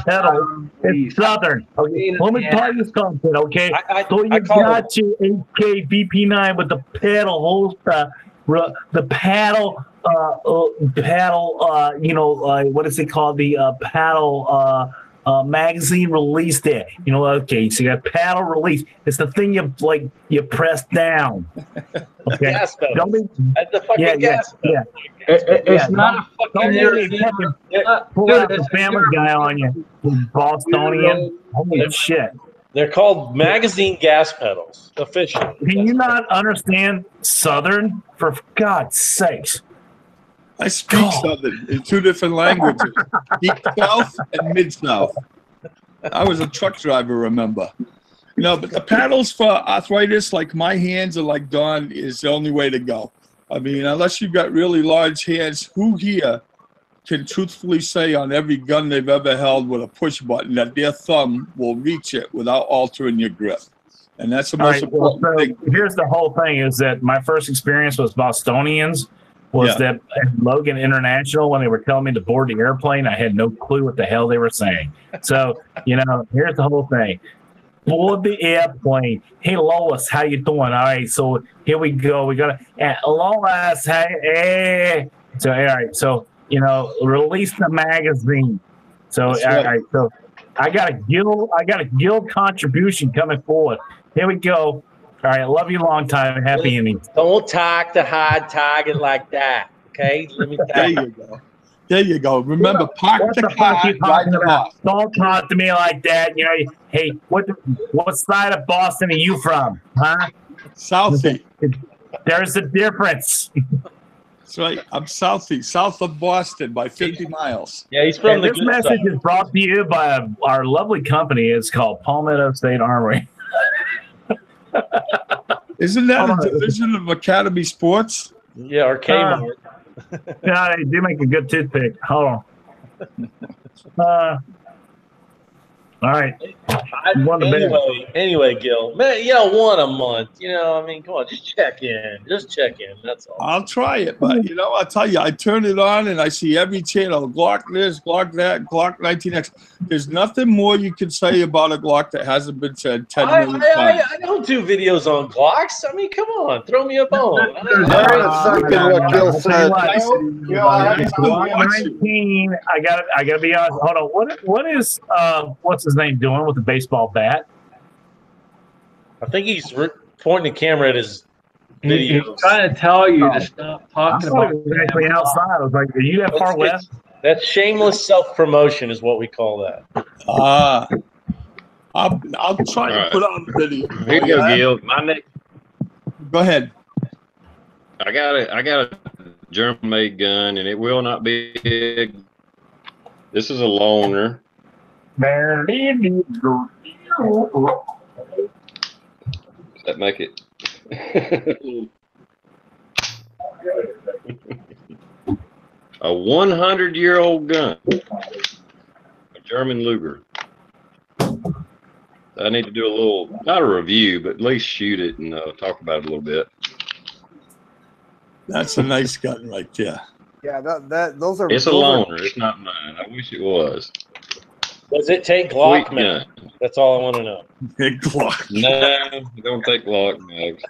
pedal. It's Southern. Okay, let me tell you something. Okay, so you got your 8K VP9 with the paddle holster, the paddle. What is it called? The paddle magazine release there. You know, okay, so you got paddle release. It's the thing you press down. Okay. Gas pedals. The fucking gas pedals. It's not a fucking pull out the Family Guy on you, Bostonian. Holy shit. They're called magazine gas pedals, officially. Can you not understand Southern? For God's sakes. I speak Southern in 2 different languages, Deep South and Mid South. I was a truck driver, remember? But the paddles for arthritis, like my hands are like Don, is the only way to go. I mean, unless you've got really large hands, who here can truthfully say on every gun they've ever held with a push button that their thumb will reach it without altering your grip? And that's the most important thing. Here's the whole thing is that my first experience was Bostonians. That at Logan International, when they were telling me to board the airplane, I had no clue what the hell they were saying. So, here's the whole thing. Board the airplane. Hey, Lois, how you doing? All right, so here we go. We got to, Lois, hey. So, all right, so, release the magazine. So, all right, so I got a guild contribution coming forward. Here we go. All right, love you long time. Happy innings. Don't talk the hard target like that, okay? Let me there you go. There you go. Remember, park the car. Don't talk to me like that. Hey, what side of Boston are you from, huh? Southie. There's a difference. That's right. I'm Southie, south of Boston by 50 miles. Yeah, he's from the This message is brought to you by our lovely company. It's called Palmetto State Armory. Isn't that a division of Academy Sports? Yeah, or Kmart. Yeah, they do make a good toothpick. Hold on. All right. Anyway, Gil, man, one a month. I mean, come on, just check in. That's all. I'll try it, but I'll tell you, I turn it on and I see every channel: Glock this, Glock that, Glock 19X. There's nothing more you can say about a Glock that hasn't been said 10 million times. I don't do videos on Glocks. I mean, come on, throw me a bone. What Gil said. Glock 19. I gotta be honest. Hold on. What is what's his name doing with the baseball bat? I think he's pointing the camera at his video. He's trying to tell you to stop talking about it. Actually outside. I was like, are you that far west? That's shameless self-promotion is what we call that. I'll try to put on the video. Here you go, Gil. My next. Go ahead. I got a German-made gun, and it will not be big. This is a loner. Does that make it? A 100-year-old gun, a German Luger. I need to do a little, not a review, but at least shoot it and talk about it a little bit. That's a nice gun right there. Yeah, those are. It's a loner. It's not mine. I wish it was. Does it take Glock mags? That's all I want to know. Big Glock. No, don't take Glock mags.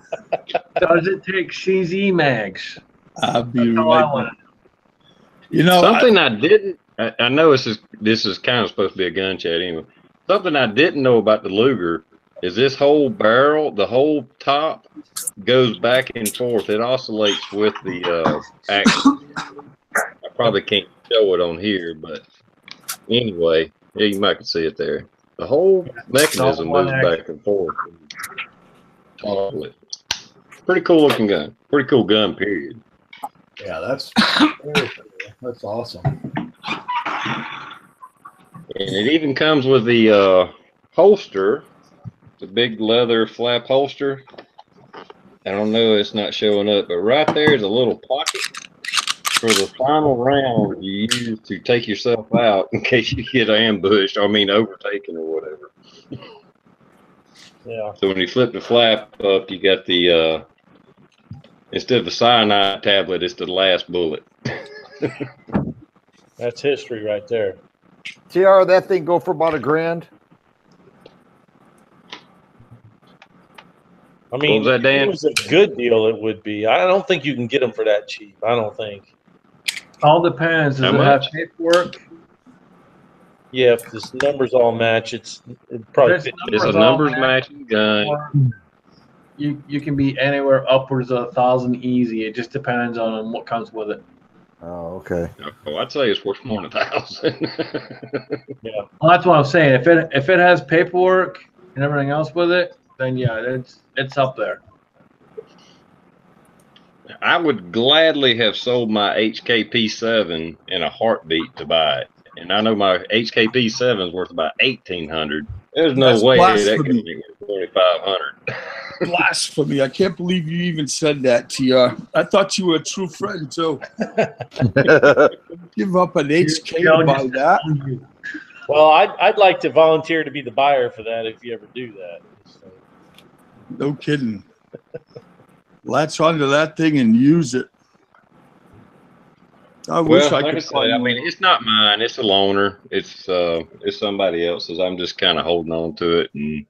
Does it take CZ mags? I'll be right. Something I didn't. I know this is kind of supposed to be a gun chat anyway. Something I didn't know about the Luger is this whole barrel, the whole top, goes back and forth. It oscillates with the action. I probably can't show it on here, but anyway, yeah, you might can see it there. The whole mechanism moves back and forth. Pretty cool looking gun. Pretty cool gun, period. Yeah, that's that's awesome. And it even comes with the holster, the big leather flap holster. I don't know, it's not showing up, but right there is a little pocket for the final round you use to take yourself out in case you get ambushed, overtaken or whatever. Yeah. So when you flip the flap up, you got the, instead of the cyanide tablet, it's the last bullet. That's history right there. TR, that thing go for about $1,000. I mean, What was that, Dan? if it was a good deal, it would be. I don't think you can get them for that cheap. I don't think. All depends. Does How it have much? paperwork? Yeah, if the numbers all match, it's probably If 50. It's a all numbers match, matching gun. you can be anywhere upwards of 1,000 easy. It just depends on what comes with it. Oh, okay. Oh, I'd say it's worth more than 1,000. Yeah. Well, that's what I'm saying. If it has paperwork and everything else with it, then yeah, it's up there. I would gladly have sold my HKP7 in a heartbeat to buy it. And I know my HKP7 is worth about $1,800. There's no That's way that could blasphemy. be worth $2,500. Blasphemy. I can't believe you even said that, TR. I thought you were a true friend, too. Give up an HK to buy that. Well, I'd like to volunteer to be the buyer for that if you ever do that. So. No kidding. Latch onto that thing and use it. I wish I like could I said, find I mean, it's not mine. It's a loaner. It's somebody else's. I'm just kind of holding on to it. And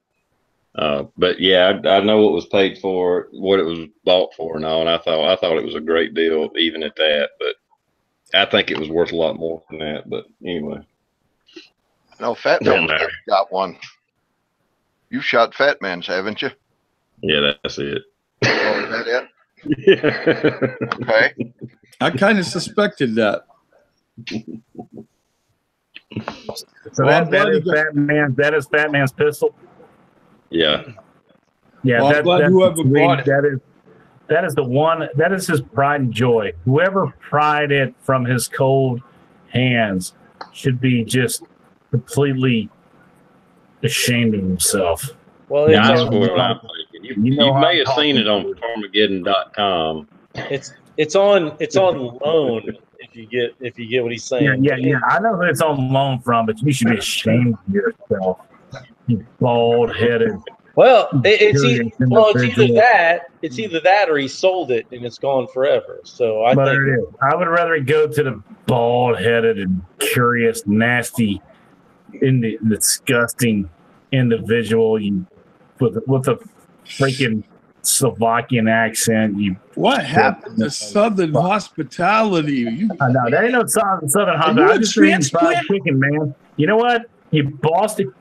but yeah, I know what was paid for, what it was bought for, and all. And I thought it was a great deal, even at that. But I think it was worth a lot more than that. But anyway, No, Fat don't Man's matter. got one. You shot Fat Man's, haven't you? Yeah, that's it. Oh, is that it? Yeah. Okay. I kind of suspected that. So Well, I'm glad that you is got- that is Fat Man's pistol. Yeah. Yeah, Well, I'm glad whoever bought it. That is the one. That is his pride and joy. Whoever pried it from his cold hands should be just completely ashamed of himself. Well, Yeah, it's that's what I'm thinking. You may have seen it on Farmageddon.com. it's on loan if you get what he's saying. Yeah. I know who it's on loan from, but you should be ashamed of yourself. You bald headed. Well, it's either that or he sold it and it's gone forever. So I think It is. I would rather go to the bald headed and curious, nasty, disgusting individual with a freaking Slovakian accent. What happened to Southern hospitality? I know that ain't no Southern Are hospitality. you a I'm just eating fried transplant? chicken, man. You know what? You Boston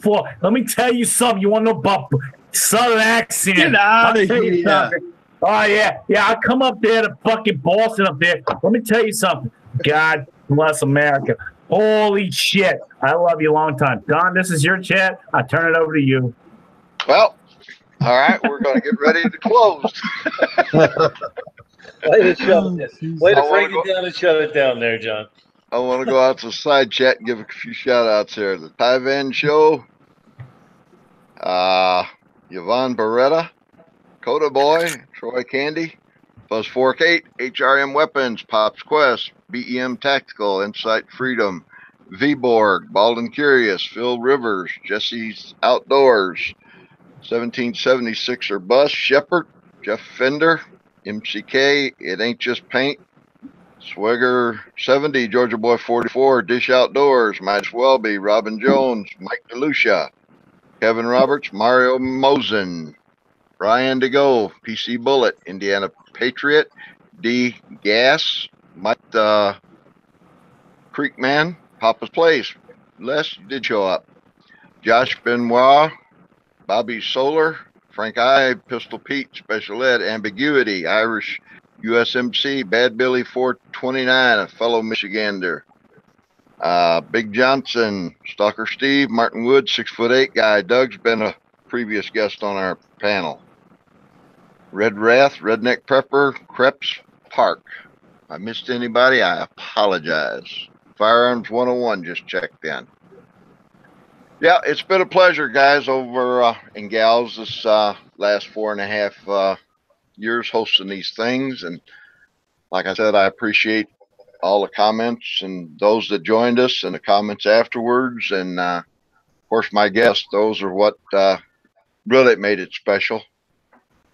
for. Let me tell you something. You want to know about Southern accent? Get out I'll of tell you here. something. Oh yeah. I come up there to fucking Boston up there. Let me tell you something. God bless America. Holy shit. I love you a long time. Don, this is your chat. I turn it over to you. Well, all right, we're going to get ready to close. way to break it down and shut it down there, John. I want to go out to the side chat and give a few shout outs here. The Tyvan Show, Yvonne Beretta, Coda Boy, Troy Candy, Buzz Fork 8, HRM Weapons, Pops Quest, BEM Tactical, Insight Freedom, V-Borg, Bald and Curious, Phil Rivers, Jesse's Outdoors, 1776er Bus, Shepherd, Jeff Fender, MCK, It Ain't Just Paint, Swigger 70, Georgia Boy 44, Dish Outdoors, Might As Well Be, Robin Jones, Mike DeLucia, Kevin Roberts, Mario Mosen, Ryan DeGo, PC Bullet, Indiana Patriot, D Gas, Mike Creekman, Papa's Place, Les, you did show up, Josh Benoit, Bobby Solar, Frank I, Pistol Pete, Special Ed, Ambiguity, Irish USMC, Bad Billy 429, a fellow Michigander. Big Johnson, Stalker Steve, Martin Wood, 6'8" guy. Doug's been a previous guest on our panel. Red Wrath, Redneck Prepper, Krebs Park. If I missed anybody, I apologize. Firearms 101 just checked in. Yeah, it's been a pleasure, guys, over and gals, this last 4.5 years hosting these things. And like I said, I appreciate all the comments and those that joined us and the comments afterwards. And of course, my guests, those are what really made it special.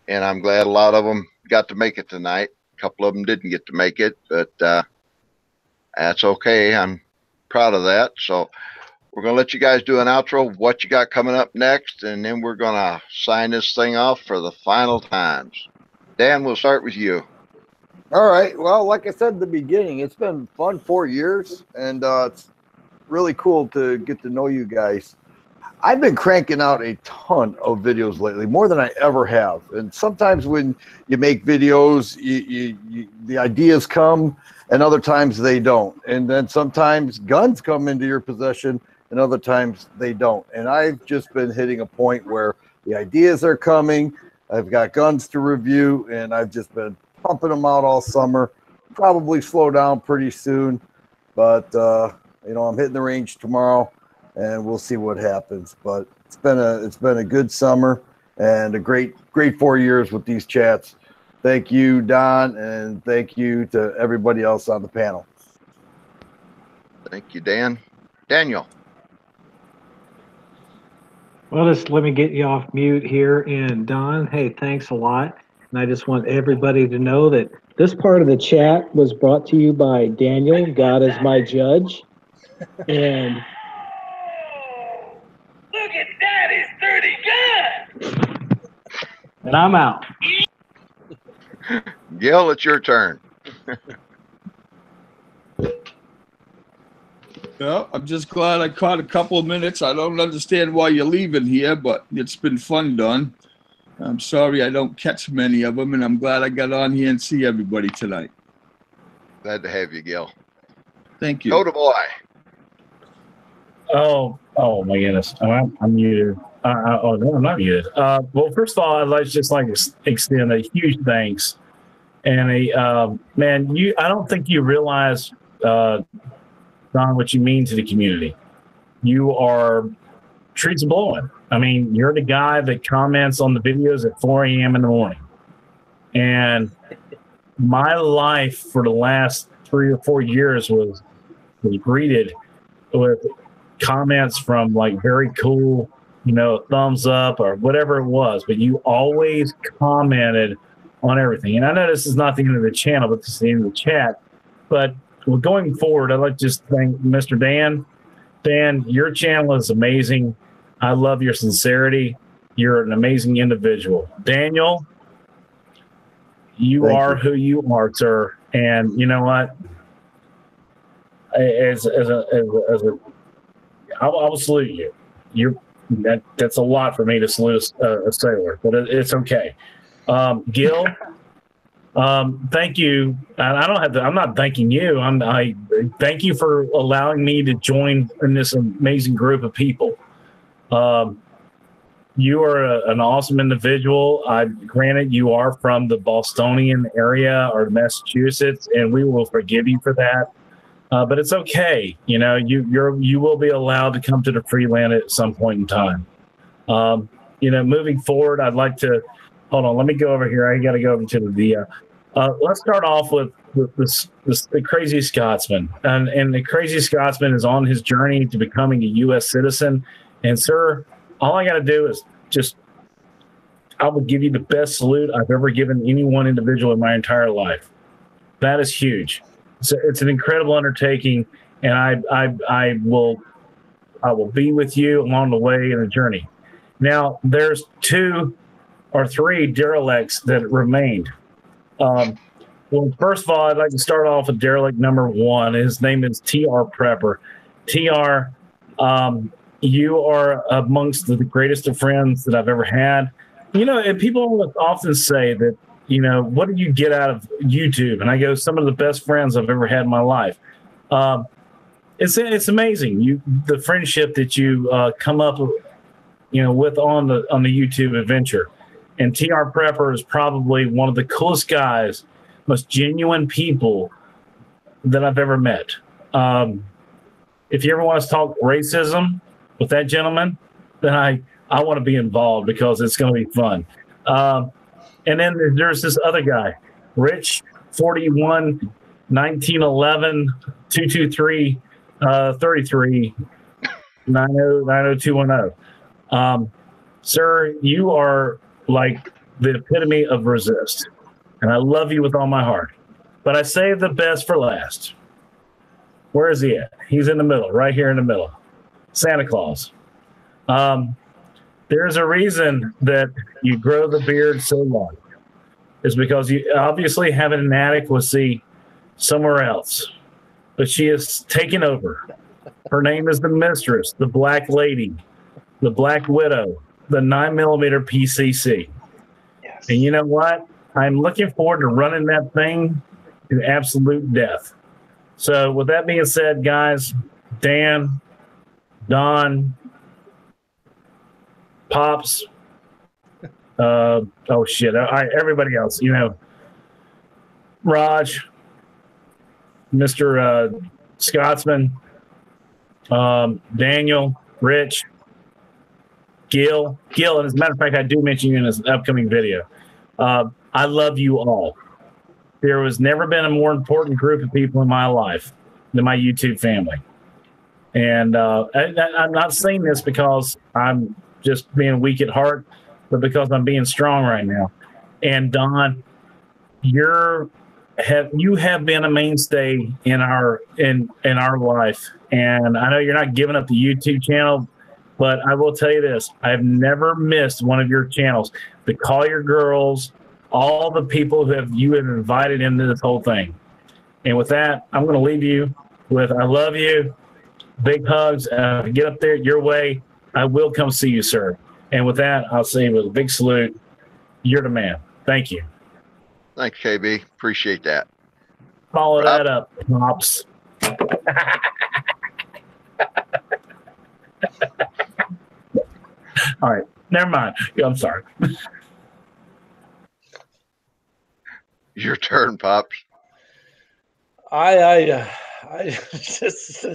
And I'm glad a lot of them got to make it tonight. A couple of them didn't get to make it, but that's okay. I'm proud of that. So we're going to let you guys do an outro, what you got coming up next, and then we're going to sign this thing off for the final times. Dan, we'll start with you. All right. Well, like I said at the beginning, it's been fun 4 years, and it's really cool to get to know you guys. I've been cranking out a ton of videos lately, more than I ever have. And sometimes when you make videos, the ideas come, and other times they don't. And then sometimes guns come into your possession, and other times they don't. And I've just been hitting a point where the ideas are coming. I've got guns to review, and I've just been pumping them out all summer. Probably slow down pretty soon, but you know, I'm hitting the range tomorrow, and we'll see what happens. But it's been a good summer and a great 4 years with these chats. Thank you, Don, and thank you to everybody else on the panel. Thank you, Dan. Daniel. Well, just let me get you off mute here. And Don, hey, thanks a lot. And I just want everybody to know that this part of the chat was brought to you by Daniel, God is my judge. And look at Daddy's 30 gun! And I'm out. Gil, it's your turn. Yeah, I'm just glad I caught a couple of minutes. I don't understand why you're leaving here, but it's been fun, Don. I'm sorry I don't catch many of them, and I'm glad I got on here and see everybody tonight. Glad to have you, Gil. Thank you. Go to boy. Oh my goodness. I'm muted. Oh, no, I'm not muted. Well, first of all, I'd like to extend a huge thanks. And man, I don't think you realize, Don, what you mean to the community. You are trees blowing. I mean, you're the guy that comments on the videos at 4 a.m. in the morning. And my life for the last 3 or 4 years was greeted with comments from like very cool, you know, thumbs up or whatever it was. But you always commented on everything. And I know this is not the end of the channel, but this is the end of the chat. But going forward, I'd like to just thank Mr. Dan. Dan, your channel is amazing. I love your sincerity. You're an amazing individual. Daniel, you are who you are, sir. And you know what? I will salute you. That's a lot for me to salute a sailor, but it's okay. Gil, thank you. And I'm not thanking you. I thank you for allowing me to join in this amazing group of people. You are an awesome individual. Granted, you are from the Bostonian area or Massachusetts, and we will forgive you for that. But it's okay. You know, you will be allowed to come to the free land at some point in time. You know, moving forward, I'd like to hold on. Let me go over here. I got to go over to the. Let's start off with the Crazy Scotsman, and the Crazy Scotsman is on his journey to becoming a U.S. citizen. And sir, all I got to do is I will give you the best salute I've ever given any one individual in my entire life. That is huge. It's an incredible undertaking, and I will be with you along the way in the journey. Now, there's 2 or 3 derelicts that remained. Well, first of all, I'd like to start off with derelict number 1. His name is T.R. Prepper. T.R., you are amongst the greatest of friends that I've ever had. You know, and people often say that, you know, what do you get out of YouTube? And I go, some of the best friends I've ever had in my life. It's amazing. The friendship that you come up, you know, with on the YouTube adventure. And TR Prepper is probably one of the coolest guys, most genuine people that I've ever met. If you ever want to talk racism with that gentleman, then I want to be involved because it's going to be fun. And then there's this other guy, Rich 41 1911 223 33 90210. Sir, you are like the epitome of resist, and I love you with all my heart. But I saved the best for last. Where is he at? He's in the middle, right here in the middle. Santa Claus. There's a reason that you grow the beard so long. It's because you obviously have an inadequacy somewhere else. But she is taken over. Her name is the Mistress, the Black Lady, the Black Widow, the 9mm PCC. Yes. And you know what? I'm looking forward to running that thing to absolute death. So with that being said, guys, Dan, Don, Pops, oh shit, all right, everybody else, you know, Raj, Mr. Scotsman, Daniel, Rich, Gil, and as a matter of fact, I do mention you in this upcoming video. I love you all. There has never been a more important group of people in my life than my YouTube family. And I'm not saying this because I'm just being weak at heart, but because I'm being strong right now. And Don, you have been a mainstay in our life. And I know you're not giving up the YouTube channel, but I will tell you this: I've never missed one of your channels. The Collier Girls, all the people you have invited into this whole thing. And with that, I'm going to leave you with I love you, big hugs. Get up there your way. I will come see you, sir. And with that, I'll say with a big salute, you're the man. Thank you. Thanks, KB. Appreciate that. Follow that up, Pops. All right, never mind. I'm sorry. Your turn, Pops. I just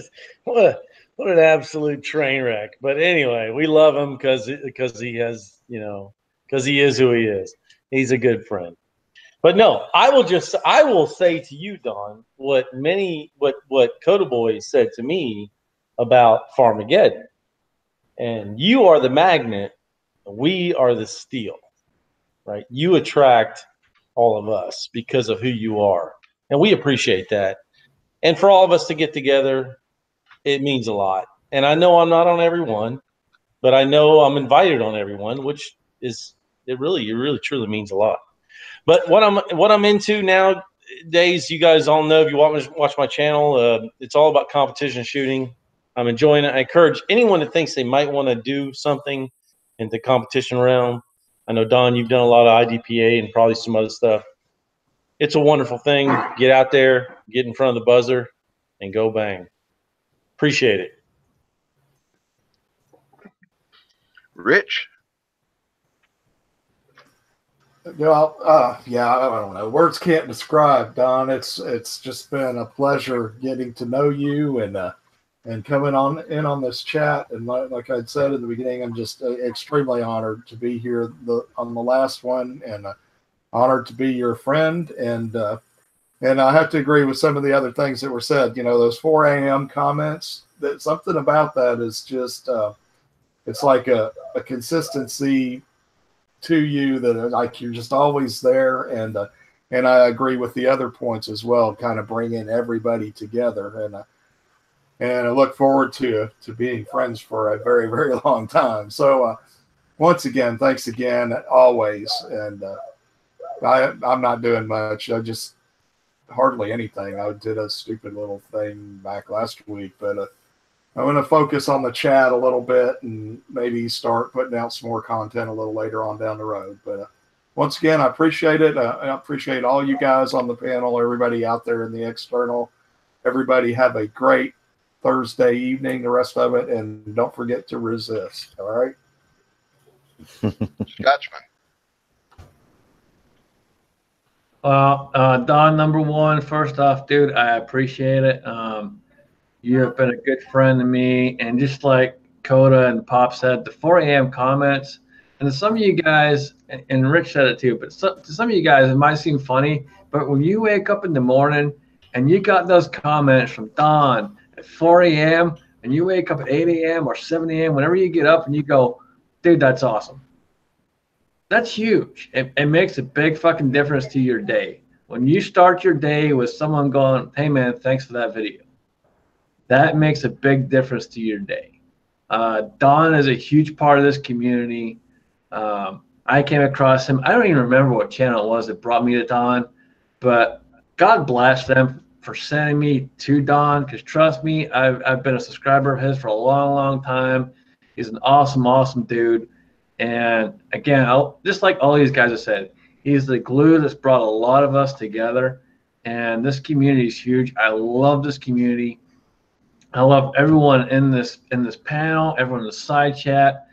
what an absolute train wreck. But anyway, we love him because he has, you know, because he is who he is. He's a good friend. But no, I will say to you, Don, what Coda Boy said to me about Farmageddon. And you are the magnet, we are the steel, right? You attract all of us because of who you are. And we appreciate that. And for all of us to get together, it means a lot. And I know I'm not on every one, but I know I'm invited on every one, which is it really truly means a lot. But what I'm into nowadays, you guys all know if you watch my channel, it's all about competition shooting. I'm enjoying it. I encourage anyone that thinks they might want to do something in the competition realm. I know, Don, you've done a lot of IDPA and probably some other stuff. It's a wonderful thing. Get out there, get in front of the buzzer, and go bang. Appreciate it. Rich? Well, yeah, I don't know. Words can't describe, Don. It's just been a pleasure getting to know you and coming on this chat. And like I'd said at the beginning, I'm just extremely honored to be here on the last one, and honored to be your friend. And I have to agree with some of the other things that were said. You know, those 4 a.m. comments. That something about that is just it's like a consistency to you that like you're just always there. And I agree with the other points as well, kind of bringing everybody together. And I look forward to being friends for a very, very long time. So once again, thanks again, always. And I'm not doing much. I just hardly anything. I did a stupid little thing back last week, but I'm going to focus on the chat a little bit and maybe start putting out some more content a little later on down the road. But once again, I appreciate it. I appreciate all you guys on the panel, everybody out there in the external. Everybody have a great Thursday evening, the rest of it, and don't forget to resist. All right. Scotchman. Well, Don, number one, first off, dude, I appreciate it. You have been a good friend to me, and just like Coda and Pop said, the 4 a.m. comments, and some of you guys, and Rich said it too, but to some of you guys, it might seem funny, but when you wake up in the morning and you got those comments from Don at 4 a.m., and you wake up at 8 a.m. or 7 a.m., whenever you get up and you go, dude, that's awesome. That's huge. It makes a big fucking difference to your day. When you start your day with someone going, hey man, thanks for that video, that makes a big difference to your day. Don is a huge part of this community. I came across him. I don't even remember what channel it was that brought me to Don, but God bless them for sending me to Don, because trust me, I've been a subscriber of his for a long, long time. He's an awesome, awesome dude. And again, just like all these guys have said, he's the glue that's brought a lot of us together. And this community is huge. I love this community. I love everyone in this panel, everyone in the side chat.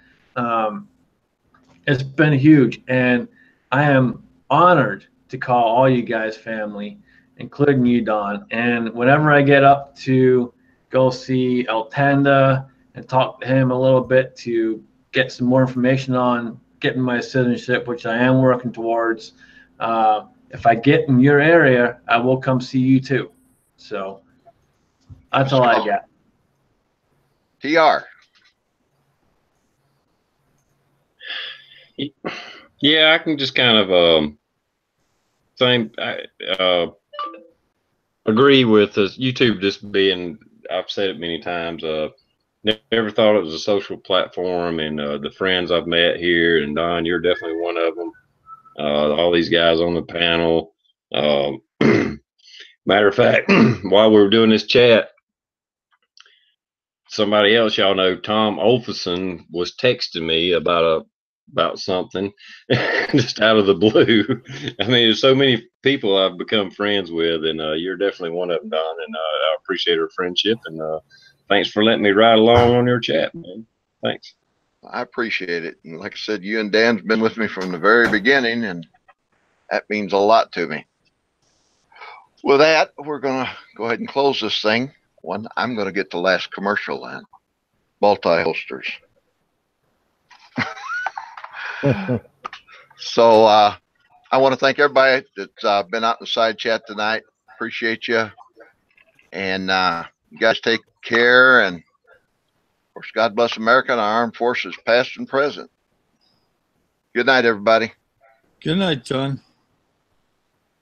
It's been huge, and I am honored to call all you guys family, including you, Don. And whenever I get up to go see El Tanda and talk to him a little bit to get some more information on getting my citizenship, which I am working towards, if I get in your area, I will come see you too. So that's all I got. TR. Yeah, I can just kind of agree with YouTube just being, I've said it many times, never thought it was a social platform, and the friends I've met here, and Don, you're definitely one of them. All these guys on the panel. Matter of fact, while we were doing this chat, somebody else y'all know, Tom Olferson, was texting me about something just out of the blue. I mean, there's so many people I've become friends with, and you're definitely one of them, Don, and I appreciate our friendship, and thanks for letting me ride along on your chat, man. Thanks. I appreciate it. And like I said, you and Dan's been with me from the very beginning, and that means a lot to me. With that, we're going to go ahead and close this thing. I'm going to get the last commercial in. Multi-holsters. So I want to thank everybody that's been out in the side chat tonight. Appreciate you. And you guys take care. And, of course, God bless America and our armed forces, past and present. Good night, everybody. Good night, John.